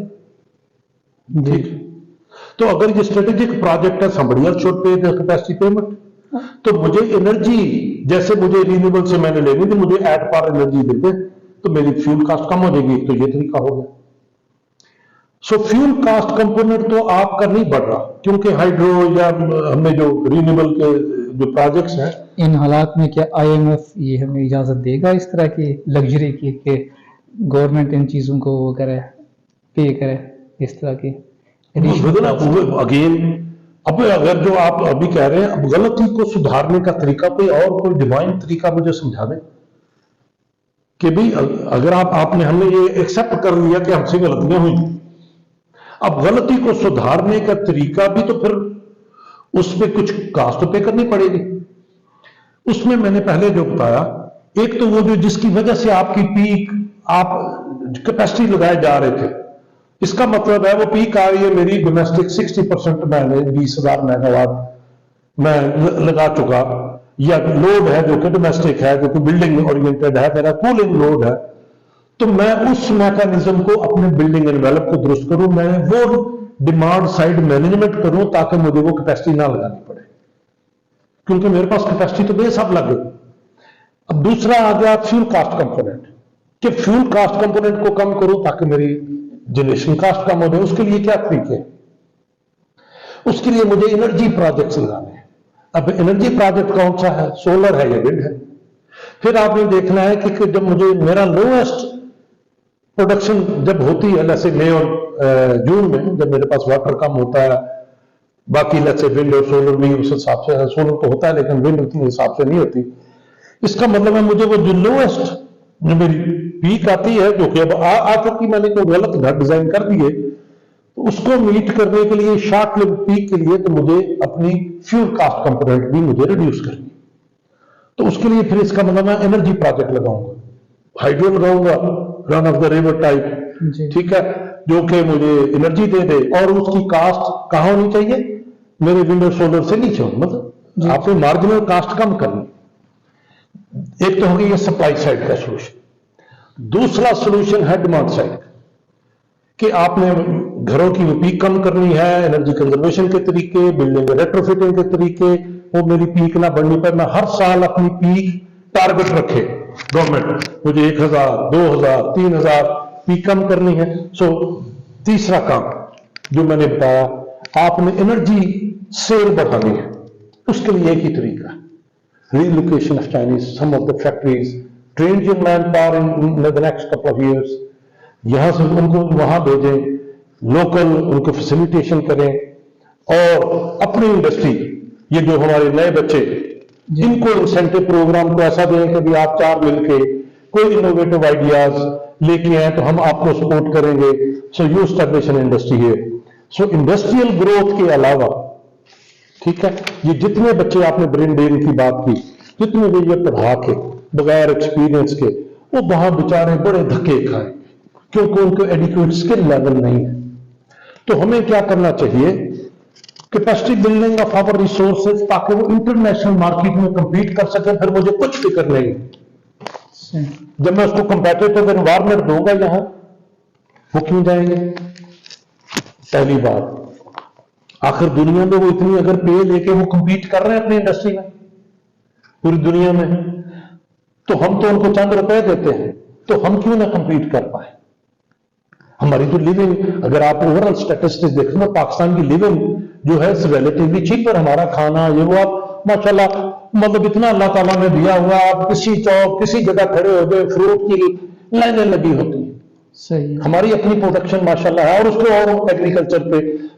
ٹھیک، تو اگر یہ اسٹریٹجک پروجیکٹ ہے somebody should pay the capacity payment. تو مجھے انرجی جیسے مجھے رینیوبل سے میں نے لینی تھی، مجھے ایٹ پار انرجی دے دے تو میری فیول کاسٹ کم ہو جائے گی. تو یہ طریقہ ہو گیا. سو فیول کاسٹ کمپوننٹ تو آپ کا نہیں بڑھ رہا کیونکہ ہائیڈرو یا ہم نے جو رینیوبل کے جو پروجیکٹس ہیں. ان حالات میں کیا IMF یہ ہمیں اجازت دے گا اس طرح کی لگژری کی کہ گورنمنٹ ان چیزوں کو وہ کرے، پے کرے اس طرح کی؟ اگین اب اگر جو آپ ابھی کہہ رہے ہیں اب غلطی کو سدھارنے کا طریقہ کوئی اور کوئی ڈیوائن طریقہ مجھے سمجھا دیں کہ بھی اگر آپ نے ہم نے یہ ایکسپٹ کر لیا کہ ہم سے غلطیاں ہوئی، اب غلطی کو سدھارنے کا طریقہ بھی تو پھر اس پہ کچھ کاسٹ پے کرنی پڑے گی. اس میں نے پہلے جو بتایا، ایک تو وہ جو جس کی وجہ سے آپ کی پیک آپ کیپیسٹی لگائے جا رہے تھے، اس کا مطلب ہے وہ پیک آ رہی ہے میری ڈومیسٹک 60% میں نے 20,000 میگا واٹ میں لگا چکا، یا لوڈ ہے جو کہ ڈومیسٹک ہے جو کہ بلڈنگ اورینٹڈ ہے، میرا کولنگ لوڈ ہے، تو میں اس میکانزم کو اپنے بلڈنگ انویلپ کو درست کروں، میں وہ ڈیمانڈ سائڈ مینجمنٹ کروں تاکہ مجھے وہ کیپیسٹی نہ لگانی پڑے کیونکہ میرے پاس کیپیسٹی تو بے حساب لگ گئی. اب دوسرا آ گیا فیول کاسٹ کمپوننٹ کہ فیول کاسٹ کمپوننٹ کو کم کروں تاکہ میری جنریشن کاسٹ کم ہو جائے. اس کے لیے کیا طریقے؟ اس کے لیے مجھے انرجی پروجیکٹس لگانے ہیں. اب انرجی پروجیکٹ کون سا ہے؟ سولر ہے یا ونڈ ہے. پھر آپ نے دیکھنا ہے کہ جب مجھے میرا لوئسٹ پروڈکشن جب ہوتی ہے جیسے مئی اور جون میں جب میرے پاس واٹر کم ہوتا ہے، باقی جیسے ونڈ اور سولر بھی اس حساب سے، سولر تو ہوتا ہے لیکن ونڈ اتنے حساب سے نہیں ہوتی. اس کا مطلب ہے مجھے وہ جو لوئسٹ جو میری پیک آتی ہے جو کہ اب آ چکی، میں نے کوئی غلط گھر ڈیزائن کر دیے، تو اس کو میٹ کرنے کے لیے شارٹ لیو پیک کے لیے تو مجھے اپنی فیول کاسٹ کمپوننٹ بھی مجھے ریڈیوس کرنی. تو اس کے لیے پھر اس کا مطلب میں انرجی پروجیکٹ لگاؤں گا، ہائیڈرو لگاؤں گا رن آف دا ریور ٹائپ، ٹھیک ہے، جو کہ مجھے انرجی دے دے اور اس کی کاسٹ کہاں ہونی چاہیے؟ میرے ونڈو سولر سے نیچے ہو. مطلب آپ نے مارجنل کاسٹ کم کرنی. ایک تو ہوگی یہ سپلائی سائڈ کا سولوشن. دوسرا سولوشن ہے ڈیمانڈ سائڈ کہ آپ نے گھروں کی پیک کم کرنی ہے، انرجی کنزرویشن کے طریقے، بلڈنگ ریٹرو فٹنگ کے طریقے، وہ میری پیک نہ بڑھنی پر میں ہر سال اپنی پیک ٹارگٹ رکھے گورنمنٹ، مجھے 1,000 2,000 3,000 پیک کم کرنی ہے. سو تیسرا کام جو میں نے بتایا، آپ نے انرجی سیل بڑھانی ہے. اس کے لیے ایک ہی طریقہ ہے، relocation of Chinese some of the factories, train your manpower in the next couple of years, یہاں سے ان کو وہاں بھیجیں، لوکل ان کو فیسیلیٹیشن کریں، اور اپنی انڈسٹری یہ جو ہمارے نئے بچے ان کو انسینٹو پروگرام کو ایسا دیں کہ بھی آپ چار مل کے کوئی انوویٹو آئیڈیاز لے کے آئیں تو ہم آپ کو سپورٹ کریں گے. So you establish an industry ہے. سو انڈسٹریل گروتھ کے علاوہ، ٹھیک ہے، یہ جتنے بچے آپ نے برین ڈرین کی بات کی، جتنے بھی یہ پڑھا کے بغیر ایکسپیرینس کے وہ وہاں بیچارے بڑے دھکے کھائیں کیونکہ ان کو ایڈیکویٹ اسکل لیول نہیں ہے. تو ہمیں کیا کرنا چاہیے؟ Capacity building of our resources تاکہ وہ انٹرنیشنل مارکیٹ میں کمپیٹ کر سکے. پھر مجھے کچھ فکر نہیں جب میں اس کو کمپیٹیٹو انوائرمنٹ دوں گا یہاں، وہ کیوں جائیں گے؟ پہلی بات، آخر دنیا میں وہ اتنی اگر پے لے کے وہ کمپیٹ کر رہے ہیں اپنی انڈسٹری میں پوری دنیا میں، تو ہم تو ان کو چند روپے دیتے ہیں، تو ہم کیوں نہ کمپیٹ کر پائیں؟ ہماری تو لیونگ، اگر آپ اوورآل اسٹیٹسٹکس دیکھیں تو پاکستان کی لیونگ جو ہے ریلیٹیولی چیپر، ہمارا کھانا یہ وہ، آپ ماشاءاللہ مطلب اتنا اللہ تعالیٰ نے دیا ہوا، آپ کسی چوک کسی جگہ کھڑے ہو گئے فروٹ کی لائنیں لگی ہوتی ہیں. صحیح، ہماری اپنی پروڈکشن ماشاءاللہ ہے، اور اس کو اور ایگریکلچر پہ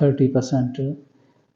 30%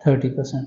30%।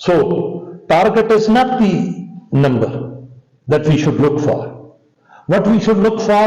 So, target is not the number that we should look for. What we should look for,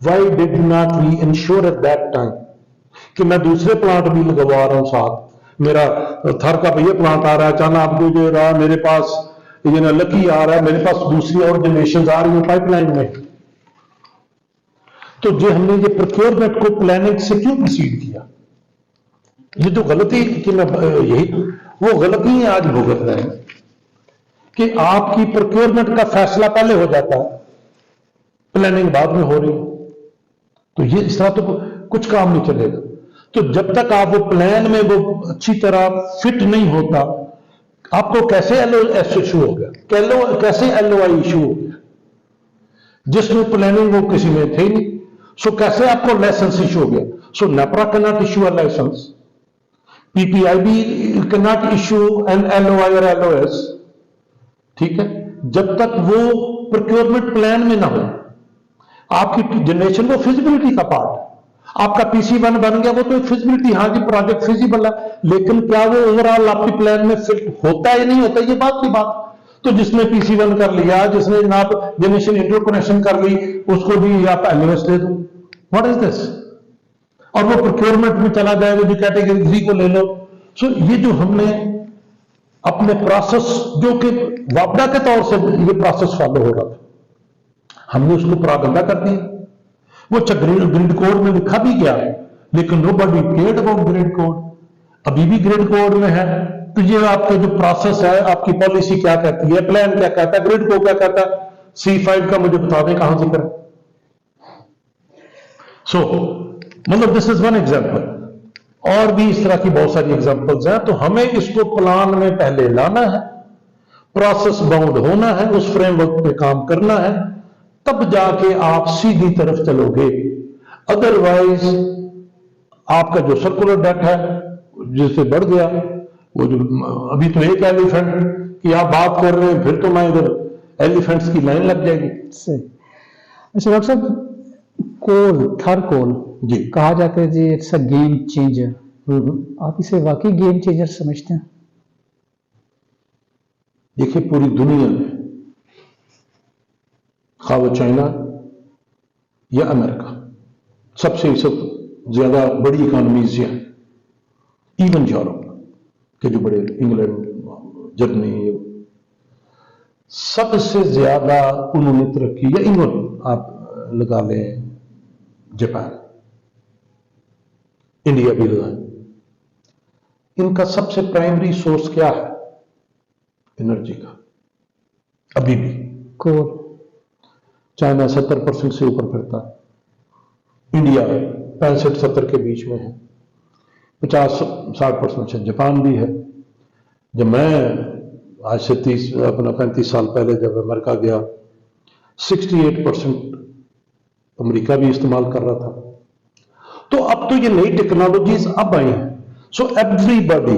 why did not we ensure at that time کہ میں دوسرے پلانٹ بھی لگوا رہا ہوں ساتھ. میرا تھر کا یہ پلانٹ آ رہا ہے، چانا آپ کو جو رہا میرے پاس یہ نا لکی آ رہا ہے، میرے پاس دوسری اور جنریشن آ رہی ہیں پائپ لائن میں. تو جو ہم نے یہ پروکیورمنٹ کو پلاننگ سے کیوں پروسیڈ کیا؟ یہ جو غلطی کہ میں یہی وہ غلطی آج بھگت رہے ہیں کہ آپ کی پروکیورمنٹ کا فیصلہ پہلے ہو جاتا ہے، پلاننگ بعد میں ہو رہی ہے. تو یہ اس طرح تو کچھ کام نہیں چلے گا. تو جب تک آپ وہ پلان میں وہ اچھی طرح فٹ نہیں ہوتا، آپ کو کیسے ایل او ایس ایشو ہو گیا، کیسے ایل او آئی ایشو ہو گیا جس میں پلاننگ وہ کسی میں تھے نہیں. سو کیسے آپ کو لائسنس ایشو ہو گیا. سو نیپرا کی not issue a licence, P P I B کی not issue N L O I اور ایل او ایس. ٹھیک ہے، جب تک وہ پروکیورمنٹ پلان میں نہ ہو. آپ کی جنریشن وہ فیزیبلٹی کا پارٹ ہے. آپ کا پی سی ون بن گیا وہ تو ایک فیزیبلٹی، ہاں جی پروجیکٹ فیزیبل ہے، لیکن کیا وہ اوور آل آپ کی پلان میں فٹ ہوتا ہے یا نہیں ہوتا، یہ بات کی بات. تو جس نے پی سی ون کر لیا، جس نے جناب جنریشن انٹر کنیکشن کر لی، اس کو بھی آپ ایل او ایس دے دو. What is this? اور وہ پروکیورمنٹ میں چلا جائے، وہ جو کیٹیگری 3 کو لے لو. سو یہ جو ہم نے اپنے پروسیس جو کہ وابڈا کے طور سے یہ پروسیس فالو ہو رہا تھا، ہم نے اس کو پراگندہ کر دیا. وہ گریڈ کوڈ میں لکھا بھی گیا ہے، لیکن نو بڈی کیئرڈ اباؤٹ گریڈ کوڈ. ابھی بھی گریڈ کوڈ میں ہے. تو یہ آپ کا جو پروسیس ہے، آپ کی پالیسی کیا کہتی ہے، پلان کیا کہتا ہے، گریڈ کوڈ کیا کہتا ہے، C5 کا مجھے بتا دیں کہاں ذکر ہے. سو مطلب دس از ون ایگزامپل. اور بھی اس طرح کی بہت ساری ایگزامپلز ہیں. تو ہمیں اس کو پلان میں پہلے لانا ہے، پروسیس باؤنڈ ہونا ہے، اس فریم ورک پہ کام کرنا ہے، تب جا کے آپ سیدھی طرف چلو گے. ادروائز آپ کا جو سرکولر ڈیٹ ہے جس سے بڑھ گیا، وہ جو ابھی تو ایک ایلیفنٹ کی آپ بات کر رہے ہیں، پھر تو میں ادھر ایلیفنٹس کی لائن لگ جائے گی. اچھا ڈاکٹر صاحب، کول تھر کول جی کہا جاتا ہے جی اٹس اے گیم چینجر. آپ اسے واقعی گیم چینجر سمجھتے ہیں؟ دیکھیے پوری دنیا میں خواہ وہ چائنا یا امریکہ، سب سے زیادہ بڑی اکانومیز یہ ہیں، ایون یورپ کے جو بڑے انگلینڈ، جرمنی، سب سے زیادہ انہوں نے ترقی، یا ایون آپ لگا لیں جاپان، انڈیا بھی لگائیں. ان کا سب سے پرائمری سورس کیا ہے انرجی کا؟ ابھی بھی کول. چائنا 70% سے اوپر پھرتا ہے، انڈیا 65-70 کے بیچ میں ہے، 50-60% سے جاپان بھی ہے. جب میں آج سے 35 سال پہلے جب امریکہ گیا، 68% امریکہ بھی استعمال کر رہا تھا. تو اب تو یہ نئی ٹیکنالوجیز اب آئی ہیں. So every body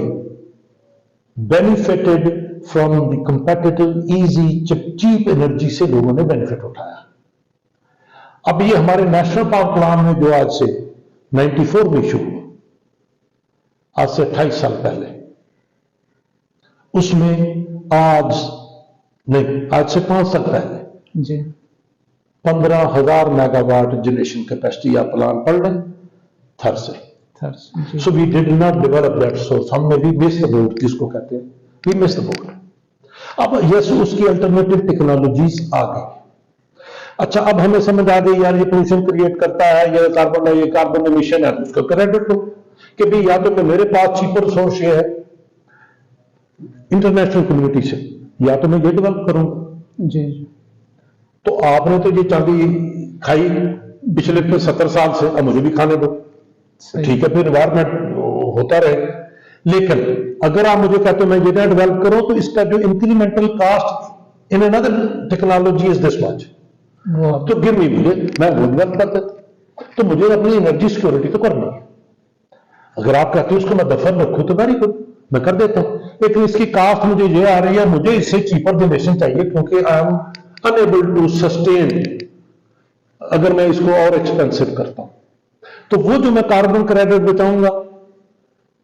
benefited from the competitive easy cheap energy سے لوگوں نے بینیفٹ اٹھایا. اب یہ ہمارے نیشنل پاور پلان میں جو آج سے 94 میں شروع ہوا، آج سے 28 سال پہلے، اس میں آج سے 5 سال پہلے جی 15,000 میگا واٹ جنریشن کیپیسٹی یا پلان پڑ رہے تھر سے. So we did not develop that source. ہم نے بھی مس دا بوٹ، جس کو کہتے ہیں وی مس دا بوٹ. اب یس اس کی الٹرنیٹو ٹیکنالوجیز آ گئی. اچھا اب ہمیں سمجھ آ گئی یار یہ پولوشن کریٹ کرتا ہے، یہ کاربن ایمیشن ہے، اس کا کریڈٹ لو کہ بھی یا تو میرے پاس چیپر سورس یہ ہے انٹرنیشنل کمیونٹی سے، یا تو میں یہ ڈیولپ کروں گا. جی تو آپ نے تو یہ چاندی کھائی پچھلے 70 سال سے، اب مجھے بھی کھانے دو. ٹھیک ہے، پھر انوائرمنٹ ہوتا رہے. لیکن اگر آپ مجھے کہتے ہیں میں یہ نہ ڈیولپ کروں تو اس کا جو incremental cost in another technology is this much, تو گیو می، میں وہ ڈیولپ کر دیتا. تو مجھے اپنی انرجی سیکورٹی تو کرنی ہے. اگر آپ کہتے ہیں اس کو میں دفن رکھوں تو ویری گڈ، میں کر دیتا ہوں. لیکن اس کی کاسٹ مجھے یہ آ رہی ہے، مجھے اس سے چیپر جنریشن چاہیے، کیونکہ I am unable to sustain اگر میں اس کو اور ایکسپینسو کرتا ہوں. تو وہ جو میں کاربن کریڈٹ بچاؤں گا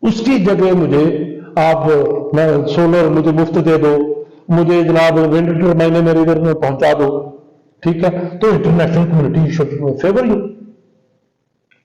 اس کی جگہ مجھے آپ میں سولر مجھے مفت دے دو، مجھے جناب ونڈ ٹربائنیں میرے ادھر میں پہنچا دو. ٹھیک ہے، تو international community should favour you.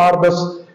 8-10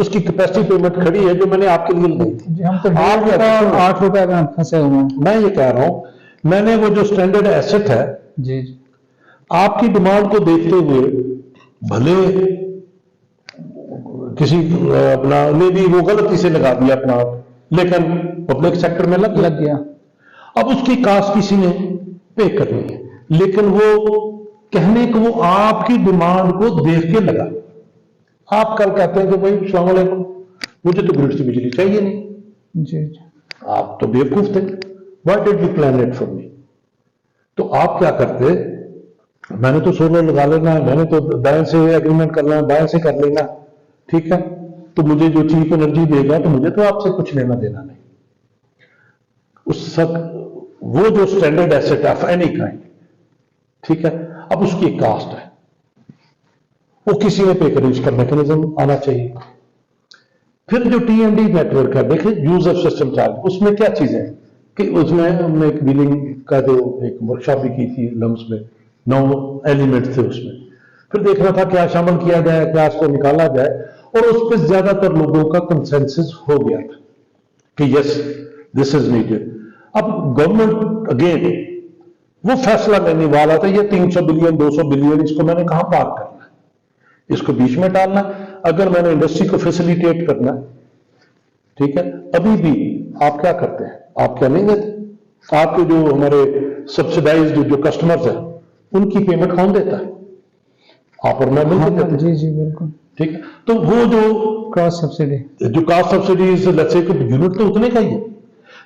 اس کی کیپیسٹی پیمنٹ کھڑی ہے جو میں نے آپ کے لیے لگائی تھی. جی ہم تو آپ کیا 8 روپے میں پھنسے ہوئے ہیں. میں یہ کہہ رہا ہوں میں نے وہ جو اسٹینڈرڈ ایسٹ ہے جی جی آپ کی ڈیمانڈ کو دیکھتے ہوئے بھلے کسی اپنا نے بھی وہ غلطی سے لگا دیا اپنا لیکن پبلک سیکٹر میں لگ گیا. اب اس کی کاسٹ کسی نے پے کرنی ہے لیکن وہ کہنے کو وہ آپ کی ڈیمانڈ کو دیکھ کے لگا. آپ کل کہتے ہیں کہ بھائی السلام علیکم مجھے تو گرڈ سے بجلی چاہیے نہیں. جی جی آپ تو بیوقوف تھے. Why did you plan it for me? تو آپ کیا کرتے میں نے تو سولر لگا لینا ہے میں نے تو دائیں سے ایگریمنٹ کرنا ہے بائیں سے کر لینا ٹھیک ہے تو مجھے جو چیپ انرجی دے گا تو مجھے تو آپ سے کچھ لینا دینا نہیں. اس وہ جو standard asset of any kind ٹھیک ہے اب اس کی ایک کاسٹ ہے وہ کسی نے پے کریں اس کا میکینزم آنا چاہیے. پھر جو T N D network ہے دیکھیں یوزر سسٹم چارج اس میں کیا چیز ہے کہ اس میں ہم نے ایک بلنگ کا جو ایک ورکشاپ بھی کی تھی لمس میں 9 ایلیمنٹ تھے اس میں پھر دیکھنا تھا کیا شامل کیا جائے کیا اس کو نکالا جائے اور اس پہ زیادہ تر لوگوں کا کنسنسس ہو گیا تھا کہ یس دس از نیڈیڈ. اب گورنمنٹ اگین وہ فیصلہ لینے والا تھا یہ 300 بلین 200 بلین اس کو میں نے کہاں پارک کرنا ہے اس کو بیچ میں ڈالنا اگر میں نے انڈسٹری کو فیسیلیٹیٹ کرنا ٹھیک ہے. ابھی بھی آپ کیا کرتے ہیں آپ کیا نہیں دیتے آپ کے جو ہمارے سبسڈائز جو کسٹمرز ہیں ان کی پیمنٹ کون دیتا ہے آپ اور میں نہیں دیتے. جی جی بالکل ٹھیک ہے تو وہ جو کراس سبسڈی جو cost subsidies let's say unit تو اتنے کا ہی ہے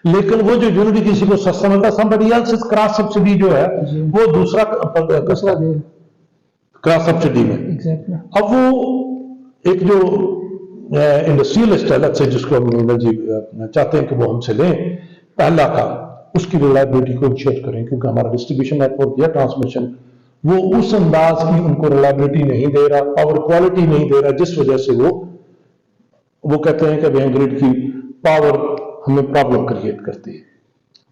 لیکن وہ جو یونٹ کسی کو سستا ملتا somebody else کراس سبسڈی جو ہے وہ دوسرا دے کراس سبسڈی میں. ایگزیکٹلی. اب وہ ایک جو انڈسٹریلسٹ ہے لیٹس سے جس کو ہم انرجی چاہتے ہیں کہ وہ ہم سے لیں پہلا کام اس کی ریلائبلٹی کو انشور کریں کیونکہ ہمارا ڈسٹریبیوشن نیٹ ورک یا ٹرانسمیشن وہ اس انداز کی ان کو ریلائبلٹی نہیں دے رہا پاور کوالٹی نہیں دے رہا جس وجہ سے وہ کہتے ہیں کہ گرڈ کی پاور ہمیں پرابلم کریٹ کرتی ہے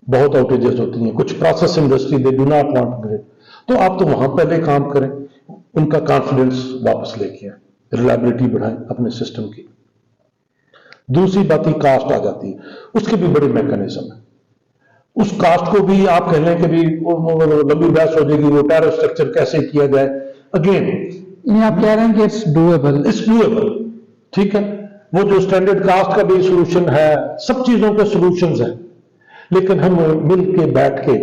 بہت آؤٹیجز ہوتی ہیں کچھ process industry they do not want grid تو آپ تو وہاں پہلے کام کریں ان کا کانفیڈنس واپس لے کے آئیں ریلائبلٹی بڑھائیں اپنے سسٹم کی. دوسری بات ہی کاسٹ آ جاتی ہے اس کے بھی بڑے میکانزم ہیں اس کاسٹ کو بھی آپ کہہ لیں کہ بھی لمبی بحث ہو جائے گی وہ ٹیرف اسٹرکچر کیسے کیا جائے اگین آپ کہہ رہے ہیں کہ اٹس ڈویبل ٹھیک ہے وہ جو اسٹینڈرڈ کاسٹ کا بھی سولوشن ہے سب چیزوں کے سولوشنز ہیں لیکن ہم مل کے بیٹھ کے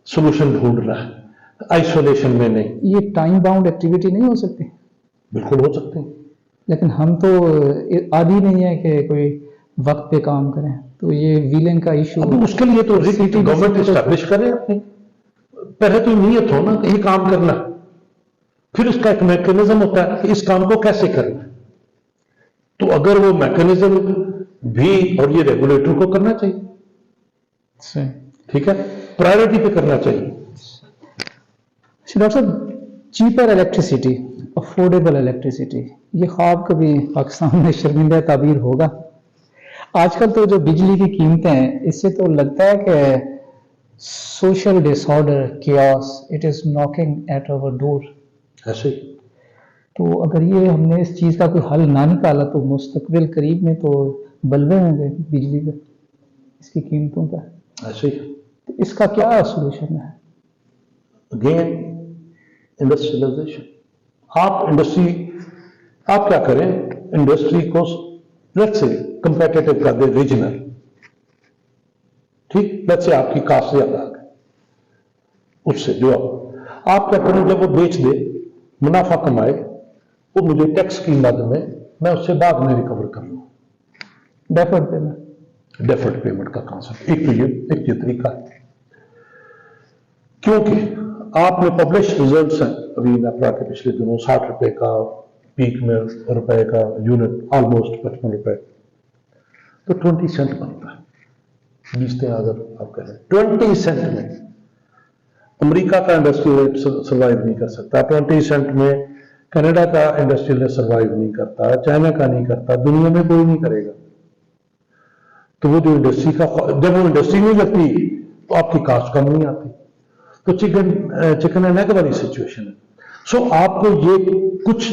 سولوشن ڈھونڈ رہا ہے آئسولیشن میں نہیں. یہ ٹائم باؤنڈ ایکٹیویٹی نہیں ہو سکتی بالکل ہو سکتے ہیں لیکن ہم تو عادی نہیں ہے کہ کوئی وقت پہ کام کریں تو یہ ویلنگ کا ایشو اس کے لیے تو گورنمنٹ اسٹیبلش کرے اپنی پہلے تو نیت ہو نا کہ یہ کام کرنا پھر اس کا ایک میکینزم ہوتا ہے کہ اس کام کو کیسے کرنا تو اگر وہ میکینزم بھی اور یہ ریگولیٹر کو کرنا چاہیے ٹھیک ہے پرائرٹی پہ کرنا چاہیے. ڈاکٹر صاحب چیپر الیکٹریسٹی افورڈیبل الیکٹریسٹی یہ خواب کبھی پاکستان میں شرمندہ تعبیر ہوگا؟ آج کل تو جو بجلی کی قیمتیں ہیں اس سے تو لگتا ہے کہ social disorder chaos it is knocking at our door. ایسے تو اگر یہ ہم نے اس چیز کا کوئی حل نہ نکالا تو مستقبل قریب میں تو بلوے ہوں گے بجلی کے اس کی قیمتوں کا. ایسے تو اس کا کیا سولوشن ہے؟ Again industrialisation. آپ انڈسٹری آپ کیا کریں انڈسٹری کو لیٹس سے کمپیٹیٹو کر دیں ریجنل ٹھیک لیٹس سے آپ کی کاسٹ زیادہ آ گئی اس سے جو آپ کیا کریں جب وہ بیچ دے منافع کمائے وہ مجھے ٹیکس کی مد میں اس سے بعد میں ریکور کر لوں. ڈیفرڈ پیمنٹ کا کانسیپٹ ایک تو یہ طریقہ ہے کیونکہ آپ نے پبلش ریزلٹس ہیں ابھی میں اپنا کے پچھلے دنوں 60 روپے کا پیک میں روپے کا یونٹ آلموسٹ 55 روپے تو 20 سینٹ بنتا ہے 20 سے اگر آپ کہہ رہے ہیں 20 سینٹ میں امریکہ کا انڈسٹریل سروائیو نہیں کر سکتا 20 سینٹ میں کینیڈا کا انڈسٹریل سروائیو نہیں کرتا چائنا کا نہیں کرتا دنیا میں کوئی نہیں کرے گا. تو وہ جو انڈسٹری کا جب وہ انڈسٹری نہیں لگتی تو آپ کی کاسٹ کم نہیں آتی تو چکن اینڈ ایگ والی سچویشن ہے. سو آپ کو یہ کچھ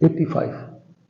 85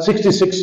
66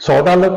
$100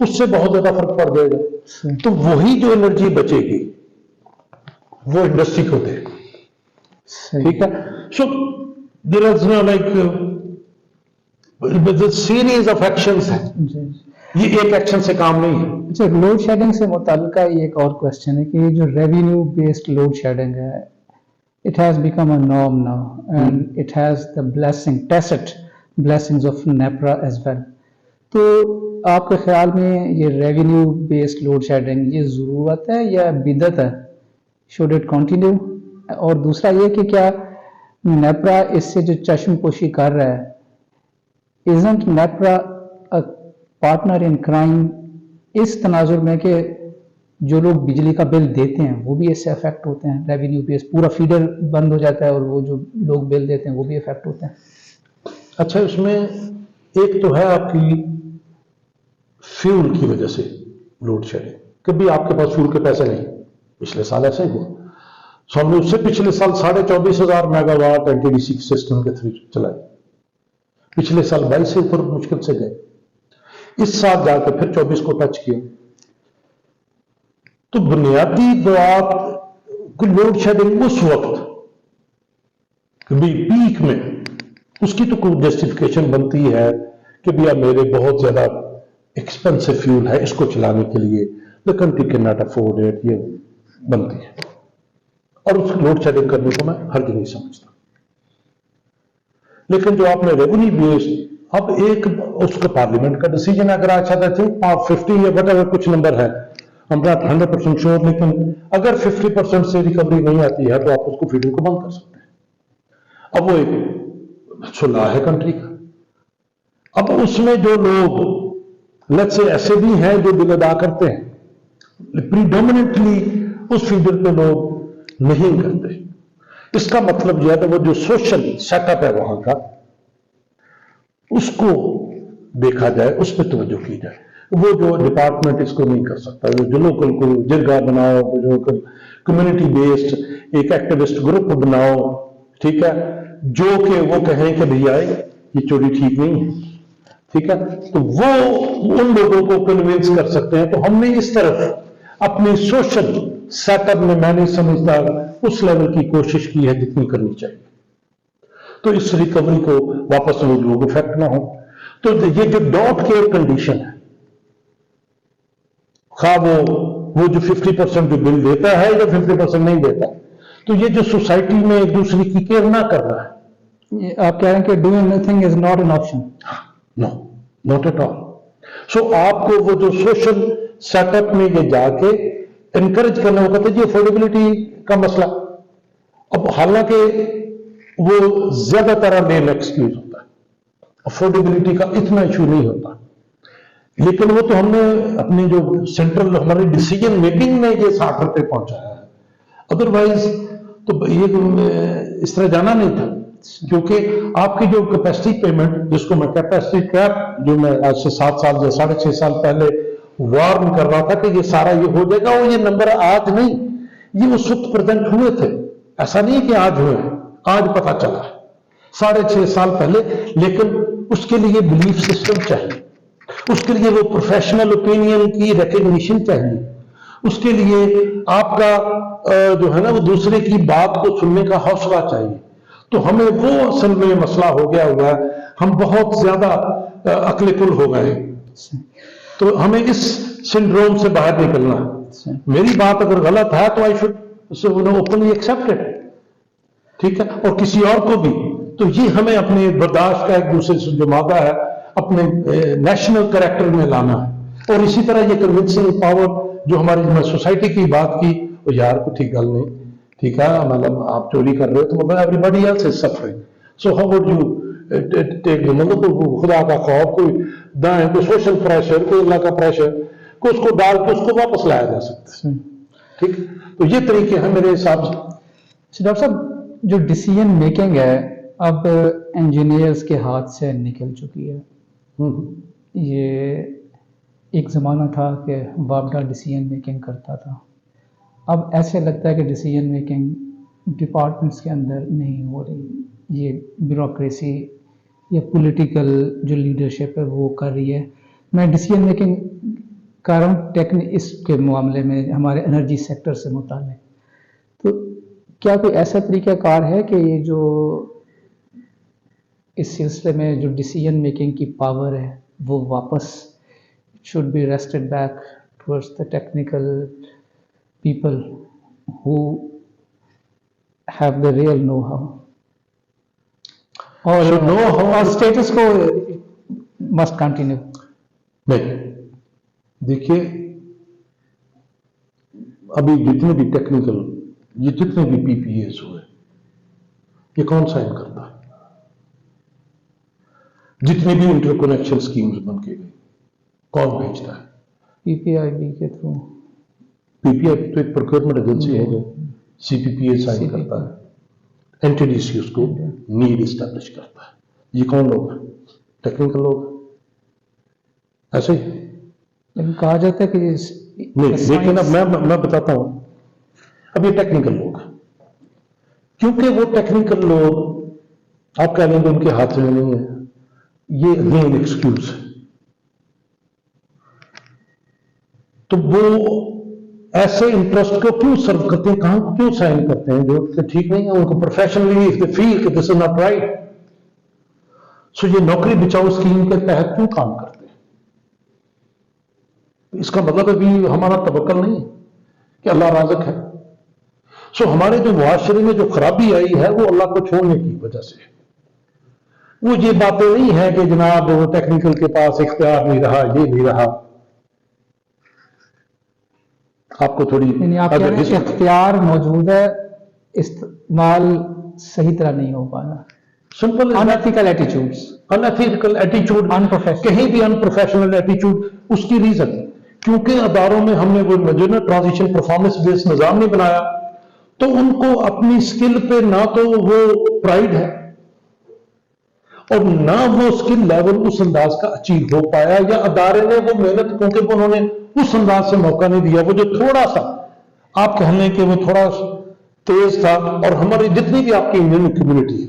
اس سے بہت زیادہ فرق پڑ جائے گا. تو وہی جو انرجی بچے گی وہ انڈسٹری کو دے. ٹھیک ہے. So there is no like series of actions ہیں. یہ ایک ایکشن سے کام نہیں ہے. اچھا، لوڈ شیڈنگ سے متعلقہ یہ ایک اور کوشچن ہے کہ یہ جو ریونیو بیسڈ لوڈ شیڈنگ ہے، it has become a norm now and it has the tacit blessings of NEPRA as well. تو آپ کے خیال میں یہ ریونیو بیسڈ لوڈ شیڈنگ یہ ضرورت ہے یا بدعت ہے؟ should it continue؟ اور دوسرا یہ کہ کیا نیپرا اس سے جو چشم پوشی کر رہا ہے، isn't NEPRA a partner in crime اس تناظر میں کہ جو لوگ بجلی کا بل دیتے ہیں وہ بھی اس سے افیکٹ ہوتے ہیں؟ ریونیو بیس پورا فیڈر بند ہو جاتا ہے اور وہ جو لوگ بل دیتے ہیں وہ بھی افیکٹ ہوتے ہیں. اچھا، اس میں ایک تو ہے آپ کی فیول کی وجہ سے لوڈ شیڈنگ. کبھی آپ کے پاس فیول کے پیسے نہیں، پچھلے سال ایسا ہی ہوا. سو ہم نے اس سے پچھلے سال 24,500 میگا واٹ NTDC سسٹم کے تھرو چلائے. پچھلے سال 22 سے اوپر مشکل سے گئے. اس سال جا کے پھر 24 کو ٹچ کیا. تو بنیادی بات کو لوڈ شیڈنگ اس وقت کبھی پیک میں اس کی تو کوئی جسٹیفیکیشن بنتی ہے کہ بھیا میرے بہت زیادہ ایکسپینسو فیول ہے، اس کو چلانے کے لیے the country cannot afford it، یہ بنتی ہے. اور اس لوڈ شیڈنگ کرنے کو میں حرج نہیں سمجھتا. لیکن جو آپ نے ریونیو بیسڈ، اب ایک اس کا پارلیمنٹ کا ڈیسیجن اگر آج چاہتا تھے 50 یا whatever کچھ نمبر ہے، ہم ناٹ 100% شور، لیکن اگر 50% سے ریکوری نہیں آتی ہے تو آپ اس کو فیڈنگ کو بند کر سکتے ہیں. اب وہ ایک صلاح ہے کنٹری کا. اب اس میں جو لوگ لیٹس سے ایسے بھی ہیں جو بل ادا کرتے ہیں، پریڈومیننٹلی اس فیڈر پہ لوگ نہیں کرتے. اس کا مطلب یہ ہے کہ وہ جو سوشل سیٹ اپ ہے وہاں کا اس کو دیکھا جائے، اس پہ توجہ کی جائے. وہ جو ڈپارٹمنٹ اس کو نہیں کر سکتا، جو لوکل کو جرگہ بناؤ، جو کمیونٹی بیسڈ ایک ایکٹیوسٹ گروپ بناؤ، ٹھیک ہے، جو کہ وہ کہیں کہ بھئی آئے یہ چوری ٹھیک نہیں ہے، ٹھیک ہے، تو وہ ان لوگوں کو کنوینس کر سکتے ہیں. تو ہم نے اس طرف اپنی سوشل سیٹ اپ میں نہیں سمجھتا اس لیول کی کوشش کی ہے جتنی کرنی چاہیے، تو اس ریکوری کو واپس لوگ افیکٹ نہ ہو. تو یہ جو ڈاٹ کیئر کنڈیشن ہے، خواہ وہ جو 50% جو بل دیتا ہے یا 50% نہیں دیتا، تو یہ جو سوسائٹی میں ایک دوسرے کی کیئر نہ کر رہا ہے. آپ کہہ رہے ہیں کہ doing nothing is not an option. No, not at all. So آپ کو وہ جو سوشل سیٹ اپ میں یہ جا کے انکریج کرنا ہوگا. تو یہ افورڈیبلٹی کا مسئلہ، اب حالانکہ وہ زیادہ تر مین ایکسکیوز ہوتا ہے، افورڈیبلٹی کا اتنا ایشو نہیں ہوتا. لیکن وہ تو ہم نے اپنی جو سینٹرل ہماری ڈیسیجن میکنگ میں یہ 60 روپے پہنچایا ہے. ادروائز تو یہ اس طرح جانا نہیں تھا، کیونکہ آپ کی جو کیپیسٹی پیمنٹ، جس کو میں کیپیسٹی کیپ، جو میں آج سے 7 سال یا 6.5 سال پہلے وارن کر رہا تھا کہ یہ سارا یہ ہو جائے گا، اور یہ نمبر آج نہیں، یہ اس وقت پریزنٹ ہوئے تھے. ایسا نہیں کہ آج ہوئے، آج پتا چلا 6.5 سال پہلے. لیکن اس کے لیے بلیف سسٹم چاہیے، اس کے لیے وہ پروفیشنل اوپینین کی ریکگنیشن چاہیے، اس کے لیے آپ کا جو ہے نا وہ دوسرے کی بات کو سننے کا حوصلہ چاہیے. تو ہمیں وہ اصل میں مسئلہ ہو گیا ہوا ہے، ہم بہت زیادہ عقل کل ہو گئے. تو ہمیں اس سنڈروم سے باہر نکلنا ہے. میری بات اگر غلط ہے تو I should openly accept it, ٹھیک ہے، اور کسی اور کو بھی. تو یہ ہمیں اپنے برداشت کا ایک دوسرے سے جو مادہ ہے اپنے نیشنل کریکٹر میں لانا ہے. اور اسی طرح یہ کنونسنگ پاور جو ہماری سوسائٹی کی بات کی، وہ یار کو ٹھیک گل نہیں، ٹھیک ہے، مطلب آپ چوری کر رہے ہو تو everybody else is suffering, so how would you take the, مطلب خدا کا خوف، کوئی دائیں، کوئی سوشل پریشر، کوئی اللہ کا پریشر، کو اس کو ڈال کے اس کو واپس لایا جا سکتا ہے. ٹھیک، تو یہ طریقے ہیں میرے حساب سے. ڈاکٹر صاحب، جو ڈیسیجن میکنگ ہے اب انجینئرز کے ہاتھ سے نکل چکی ہے. یہ ایک زمانہ تھا کہ وابڈا ڈیسیجن میکنگ کرتا تھا، اب ایسے لگتا ہے کہ ڈیسیجن میکنگ ڈپارٹمنٹس کے اندر نہیں ہو رہی، یہ بیوروکریسی یا پولیٹیکل جو لیڈرشپ ہے وہ کر رہی ہے. میں ڈیسیجن میکنگ کرنٹ اس کے معاملے میں ہمارے انرجی سیکٹر سے متعلق، تو کیا کوئی ایسا طریقہ کار ہے کہ یہ جو اس سلسلے میں جو ڈیسیجن میکنگ کی پاور ہے وہ واپس should be rested back towards the technical people who have the real know-how. اور status quo must continue. نہیں، دیکھیے ابھی جتنے بھی ٹیکنیکل، یہ جتنے بھی پی پی ایز ہوئے، یہ کون سائن کرتا ہے؟ جتنے بھی انٹر کنیکشن اسکیمز بن کے گئی، کون بھیجتا ہے؟ پی پی آئی بی کے تھرو. پی پی آئی تو ایک پروکیورمنٹ ایجنسی ہے جو سی پی پی اے سائن کرتا ہے، این ٹی ڈی سی اس کو نیڈ اسٹیبلش کرتا ہے. یہ کون لوگ ہیں؟ ٹیکنیکل لوگ ایسے ہی. لیکن کہا جاتا ہے کہ نہیں، لیکن اب میں بتاتا ہوں، اب یہ ٹیکنیکل لوگ ہیں، کیونکہ وہ ٹیکنیکل لوگ آپ کہہ لیں گے ان کے ہاتھ میں نہیں ہے، یہ مین ایکسکیوز ہے. تو وہ ایسے انٹرسٹ کو کیوں سرو کرتے ہیں، کہاں کو کیوں سائن کرتے ہیں جو کہ ٹھیک نہیں ہے ان کو پروفیشنلی if they feel کہ this is not right. سو یہ نوکری بچاؤ اسکیم کے تحت کیوں کام کرتے ہیں؟ اس کا مطلب ابھی ہمارا توکل نہیں ہے کہ اللہ رازق ہے. سو ہمارے جو معاشرے میں جو خرابی آئی ہے وہ اللہ کو چھوڑنے کی وجہ سے ہے. وہ یہ باتیں نہیں ہے کہ جناب وہ ٹیکنیکل کے پاس اختیار نہیں رہا، یہ نہیں رہا. آپ کو تھوڑی یعنی آپ کہہ رہے ہیں کہ اختیار موجود ہے، استعمال صحیح طرح نہیں ہو پا رہا. سمپل انیتھیکل ایٹیچیوڈز، انیتھیکل ایٹیچیوڈ، Unprofessional. کہیں بھی انپروفیشنل ایٹیچیوڈ. اس کی ریزن کیونکہ اداروں میں ہم نے وہ جو نا ٹرانزیشن پرفارمنس بیس نظام نہیں بنایا، تو ان کو اپنی اسکل پہ نہ تو وہ پرائڈ ہے اور نہ وہ اسکل لیول اس انداز کا اچیو ہو پایا، یا ادارے نے وہ محنت کیونکہ انہوں نے اس انداز سے موقع نہیں دیا. وہ جو تھوڑا سا آپ کہہ لیں کہ وہ تھوڑا تیز تھا. اور ہماری جتنی بھی آپ کی انڈین کمیونٹی ہے،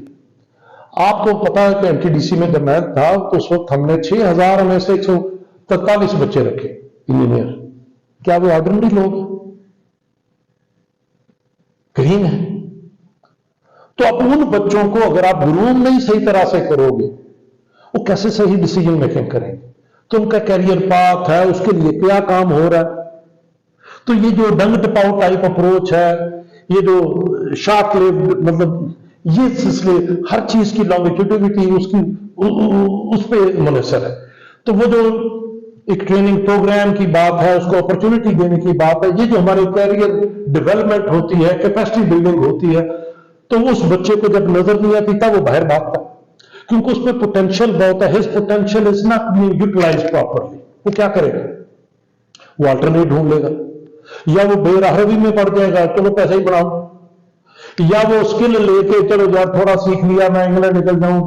آپ کو پتا ہے کہ این ٹی ڈی سی میں جب میں تھا تو اس وقت ہم نے 6000 میں سے 143 بچے رکھے انجینئر. کیا وہ آرڈنری لوگ گرین ہیں؟ تو اب ان بچوں کو اگر آپ گروم نہیں صحیح طرح سے کرو گے، وہ کیسے صحیح ڈیسیجن میکنگ کریں گے؟ تو ان کا کیریئر پاتھ ہے، اس کے لیے کیا کام ہو رہا ہے. تو یہ جو ڈنگ ٹپاؤ ٹائپ اپروچ ہے، یہ جو شارٹ لیوڈ، مطلب یہ سلسلے ہر چیز کی لانگیٹیوڈیٹی اس پہ منحصر ہے. تو وہ جو ایک ٹریننگ پروگرام کی بات ہے، اس کو اپرچونٹی دینے کی بات ہے، یہ جو ہماری کیریئر ڈیولپمنٹ ہوتی ہے، کیپیسٹی بلڈنگ ہوتی ہے، تو اس بچے کو جب نظر نہیں آتی تب وہ باہر بھاگتا، کیونکہ اس میں پوٹینشیل بہت ہے. His potential is not being utilised properly. وہ کیا کرے گا؟ وہ الٹرنیٹ ڈھونڈ لے گا، یا وہ بے راہروی میں پڑ جائے گا، چلو پیسے ہی بڑھاؤ، یا وہ اسکل لے کے چلو یار تھوڑا سیکھ لیا میں انگلینڈ نکل جاؤں،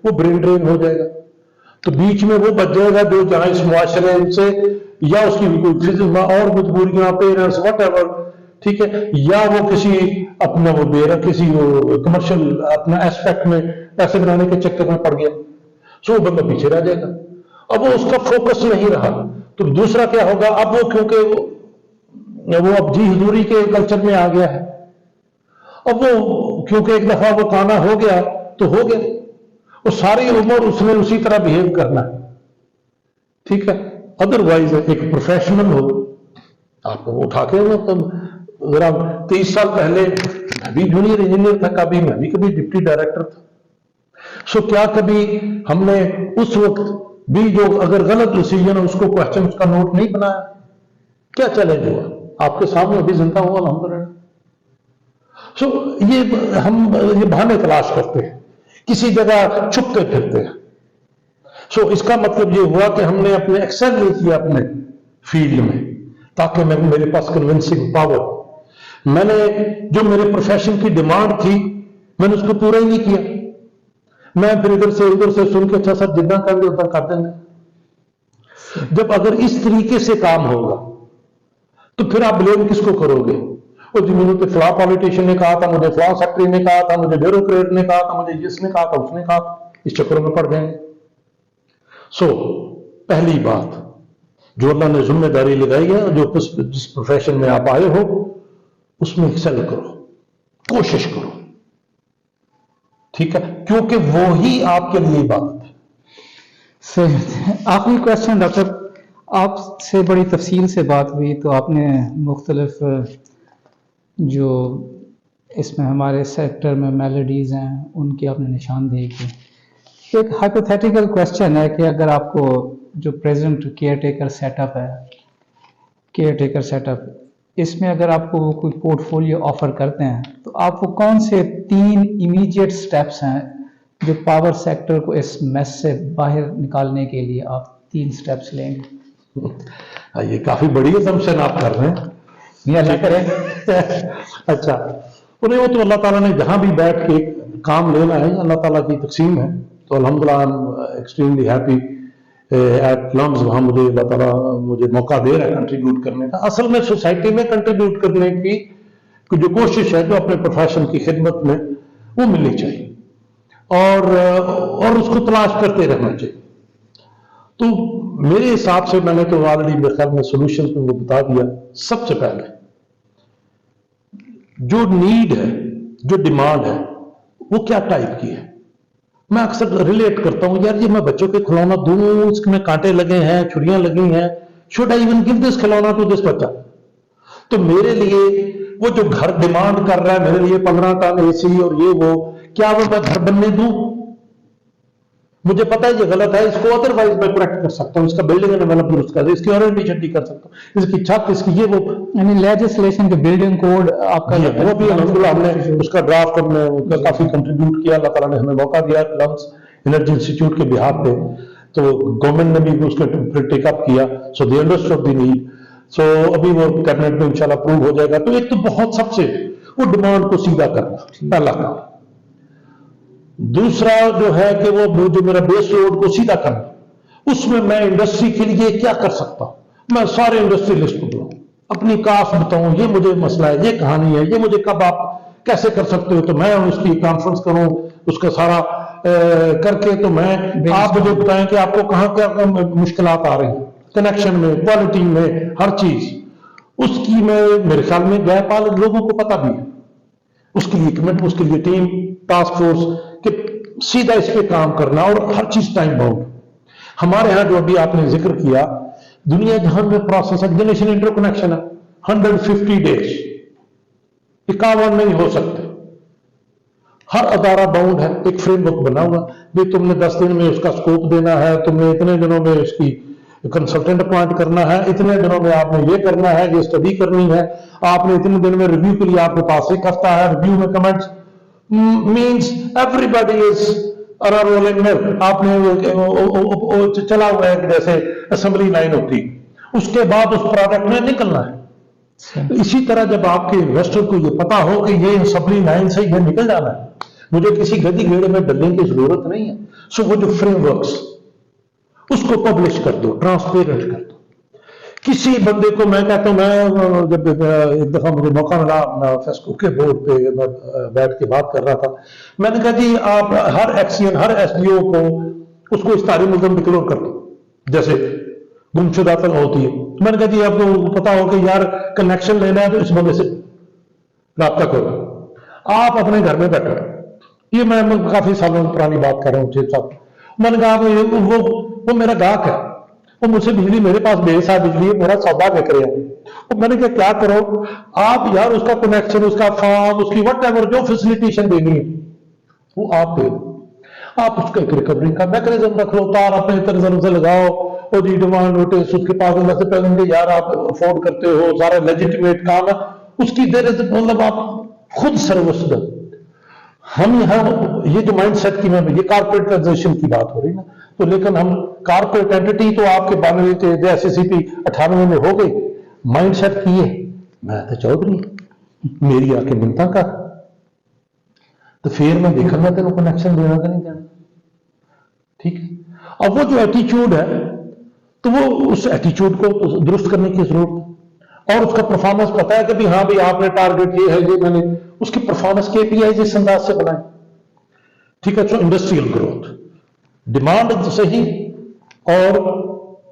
وہ برین ڈرین ہو جائے گا. تو بیچ میں وہ بچ جائے گا جو جہاں اس معاشرے سے یا اس کی اور مجبوریاں، پیرنٹس وٹ ایور، ٹھیک ہے، یا وہ کسی اپنا وہ کسی کمرشل اپنا ایسپیکٹ میں پیسے بنانے کے چکر میں پڑ گیا، سو وہ بندہ پیچھے رہ جائے گا. اب وہ اس کا فوکس نہیں رہا. تو دوسرا کیا ہوگا؟ اب وہ کیونکہ وہ اب جی حضوری کے کلچر میں آ گیا ہے، اب وہ کیونکہ ایک دفعہ وہ کانا ہو گیا تو ہو گیا، وہ ساری عمر اس نے اسی طرح بہیو کرنا ہے. ٹھیک ہے. ادروائز ایک پروفیشنل ہو، آپ کو اٹھا کے اگر آپ 23 سال پہلے میں بھی جونیئر انجینئر تھا، کبھی میں بھی کبھی ڈپٹی ڈائریکٹر تھا. سو کیا کبھی ہم نے اس وقت بھی جو اگر غلط ڈیسیجن ہے اس کو کوشچن اس کا نوٹ نہیں بنایا؟ کیا چیلنج ہوا؟ آپ کے سامنے ابھی زندہ ہوا الحمدللہ. سو یہ بہانے تلاش کرتے ہیں، کسی جگہ چھپتے پھرتے ہیں. سو اس کا مطلب یہ ہوا کہ ہم نے اپنے ایکسل نہیں کیا اپنے فیلڈ میں، تاکہ میرے پاس کنونسنگ پاور، میں نے جو میرے پروفیشن کی ڈیمانڈ تھی میں نے اس کو پورا ہی نہیں کیا. میں پھر ادھر سے سن کے اچھا سر جتنا کر دیں اتنا کر دیں گے. جب اگر اس طریقے سے کام ہوگا تو پھر آپ بلیم کس کو کرو گے؟ وہ جی مجھے فلاں پالیٹیشین نے کہا تھا، مجھے فلاں سیکٹری نے کہا تھا، مجھے بیوروکریٹ نے کہا تھا، مجھے جس نے کہا تھا اس نے کہا تھا. اس چکروں میں پڑ جائیں گے. سو پہلی بات جو اللہ نے ذمہ داری لگائی ہے، جو جس پروفیشن میں آپ آئے ہو اس میں ایکسل کرو، کوشش کرو، ٹھیک ہے، کیونکہ وہی آپ کے لیے عبادت ہے۔ صحیح۔ آخری کوشچن ڈاکٹر، آپ سے بڑی تفصیل سے بات ہوئی تو آپ نے مختلف جو اس میں ہمارے سیکٹر میں میلڈیز ہیں ان کی آپ نے نشاندہی کی۔ ایک ہائپوتھیٹیکل کوشچن ہے کہ اگر آپ کو جو present caretaker setup ہے، کیئر ٹیکر سیٹ اپ، اس میں اگر آپ کو وہ کوئی پورٹ فولیو آفر کرتے ہیں تو آپ کو کون سے 3 امیڈیٹ سٹیپس ہیں جو پاور سیکٹر کو اس میس سے باہر نکالنے کے لیے آپ 3 سٹیپس لیں گے؟ یہ کافی بڑی assumption آپ کر رہے ہیں۔ نہیں اللہ کرے۔ اچھا، انہیں وہ تو اللہ تعالیٰ نے جہاں بھی بیٹھ کے کام لینا ہے اللہ تعالیٰ کی تقسیم ہے، تو الحمدللہ I'm extremely happy at LUMS وہاں مجھے اللہ تعالیٰ مجھے موقع دے رہا ہے کنٹریبیوٹ کرنے کا۔ اصل میں سوسائٹی میں کنٹریبیوٹ کرنے کی جو کوشش ہے جو اپنے پروفیشن کی خدمت میں وہ ملنی چاہیے، اور اس کو تلاش کرتے رہنا چاہیے۔ تو میرے حساب سے میں نے تو آلریڈی میرے خیال میں سولوشن کو بتا دیا۔ سب سے پہلے جو نیڈ ہے، جو ڈیمانڈ ہے، وہ کیا ٹائپ کی ہے۔ میں اکثر ریلیٹ کرتا ہوں، یار یہ میں بچوں کے کھلونا دوں، اس میں کانٹے لگے ہیں، چھڑیاں لگی ہیں، should I even give this کھلونا ٹو دس بچہ؟ تو میرے لیے وہ جو گھر ڈیمانڈ کر رہا ہے میرے لیے 15 ٹن اے سی اور یہ وہ، کیا وہ میں گھر بننے دوں؟ مجھے پتا ہے یہ غلط ہے، اس کو ادروائز میں کریکٹ کر سکتا ہوں، اس کا بلڈنگ ڈیولپ درست کر دے، اس کی وارنٹی چھٹی کر سکتا ہوں، اس کی چھت، اس کی یہ وہ، یعنی لیجسلیشن کے بلڈنگ کوڈ آپ کا وہ بھی الحمدللہ ہم نے اس کا ڈرافٹ میں کافی کنٹریبیوٹ کیا۔ اللہ تعالیٰ نے ہمیں موقع دیا لمز انرجی انسٹیٹیوٹ کے بہاف پہ، تو گورنمنٹ نے بھی اس کو ٹیک اپ کیا، سو دی انڈرسٹوڈ دی نیڈ، سو ابھی وہ کیبنٹ میں انشاءاللہ اپروو ہو جائے گا۔ تو ایک تو بہت سب سے وہ ڈیمانڈ کو سیدھا کرنا پہلا کام۔ دوسرا جو ہے کہ وہ جو میرا بیس لوڈ کو سیدھا کرنا، اس میں انڈسٹری کے لیے کیا کر سکتا ہوں، میں سارے انڈسٹری لسٹ بتاؤں، اپنی کاسٹ بتاؤں، یہ مجھے مسئلہ ہے، یہ کہانی ہے، یہ مجھے کب آپ کیسے کر سکتے ہو، تو میں اس کی کانفرنس کروں، اس کا سارا کر کے تو میں آپ مجھے بتائیں کہ آپ کو کہاں کیا مشکلات آ رہی ہیں، کنیکشن میں، کوالٹی میں، ہر چیز اس کی میں میرے خیال میں گیپ لوگوں کو پتہ بھی ہے، اس کے لیے کمنٹ، اس کے لیے ٹیم، ٹاسک فورس کہ سیدھا اس پہ کام کرنا، اور ہر چیز ٹائم باؤنڈ۔ ہمارے ہاں جو ابھی آپ نے ذکر کیا، دنیا جہان میں پروسیس جنریشن انٹر کنیکشن ہے 150 ڈیز، 51 نہیں ہو سکتے، ہر ادارہ باؤنڈ ہے، ایک فریم ورک بنا ہوا بھی تم نے 10 دن میں اس کا سکوپ دینا ہے، تم نے اتنے دنوں میں اس کی کنسلٹنٹ اپوائنٹ کرنا ہے، اتنے دنوں میں آپ نے یہ کرنا ہے، یہ اسٹڈی کرنی ہے، آپ نے اتنے دن میں ریویو کے لیے آپ کے پاس 1 ہفتہ ہے، ریویو میں comments means everybody is on a rolling mill، آپ نے چلا ہوا ہے جیسے اسمبلی لائن ہوتی، اس کے بعد اس پروڈکٹ میں نکلنا ہے۔ اسی طرح جب آپ کے انویسٹر کو یہ پتا ہو کہ یہ اسمبلی لائن سے یہ نکل جانا ہے، مجھے کسی گدی گھیڑے میں ڈلنے کی ضرورت نہیں ہے، سو وہ جو فریم ورکس اس کو پبلش کر دو، ٹرانسپیرنٹ کر دو۔ کسی بندے کو میں کہتا ہوں، میں جب ایک دفعہ مجھے موقع ملا فیسکو کے بورڈ پہ میں بیٹھ کے بات کر رہا تھا، میں نے کہا جی آپ ہر ایکسین، ہر ایس ڈی او کو اس کو اشتہاری ملزم ڈکلیئر کر دو، جیسے گمشدہ طلب ہوتی ہے۔ میں نے کہا جی آپ کو پتا ہو کہ یار کنیکشن لینا ہے تو اس بندے سے رابطہ کرو، آپ اپنے گھر میں بیٹھو۔ یہ میں کافی سالوں پرانی بات کر رہا ہوں چیف صاحب۔ میں نے کہا وہ میرا گاہک ہے، وہ مجھ سے بجلی میرے پاس بے حساب بجلی ہے، میرا سودا بک رہے ہیں۔ میں نے کہا کیا کرو آپ یار، اس کا کنیکشن، اس کا فارم، اس کی وٹ ایور جو فیسلیٹیشن دینی ہے وہ آپ دے دو، آپ اس کا ایک ریکوری کا میکنزم رکھ لو، تار اپنے طرز سے لگاؤ، اور جی ڈیمانڈ نوٹس اس کے پاس اللہ سے پہلے کہ یار آپ افورڈ کرتے ہو، سارا لیجیٹیمیٹ کام ہے، اس کی دیر سے مطلب آپ خود سروس دو۔ ہم یہاں یہ جو مائنڈ سیٹ کی میں یہ کارپوریٹائزیشن کی بات ہو رہی نا، تو لیکن ہم کارپوریٹ اینٹی تو آپ کے 92 کے SCCP 98 میں ہو گئی، مائنڈ سیٹ کی ہے میں تو چودھری میری آ کے منتا کر، تو پھر میں دیکھا میں تینوں کنیکشن دینا کہ نہیں دینا، ٹھیک ہے۔ اب وہ جو ایٹیچیوڈ ہے تو وہ اس ایٹیچیوڈ کو درست کرنے کی ضرورت ہے، اور اس کا پرفارمنس پتا ہے کہ بھی ہاں بھی آپ نے ٹارگیٹ یہ ہے، یہ میں نے اس کی پرفارمنس KPI اس انداز سے بنائے، ٹھیک ہے۔ تو انڈسٹریل گروتھ، ڈیمانڈ صحیح اور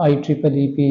IEEE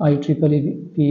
IEEE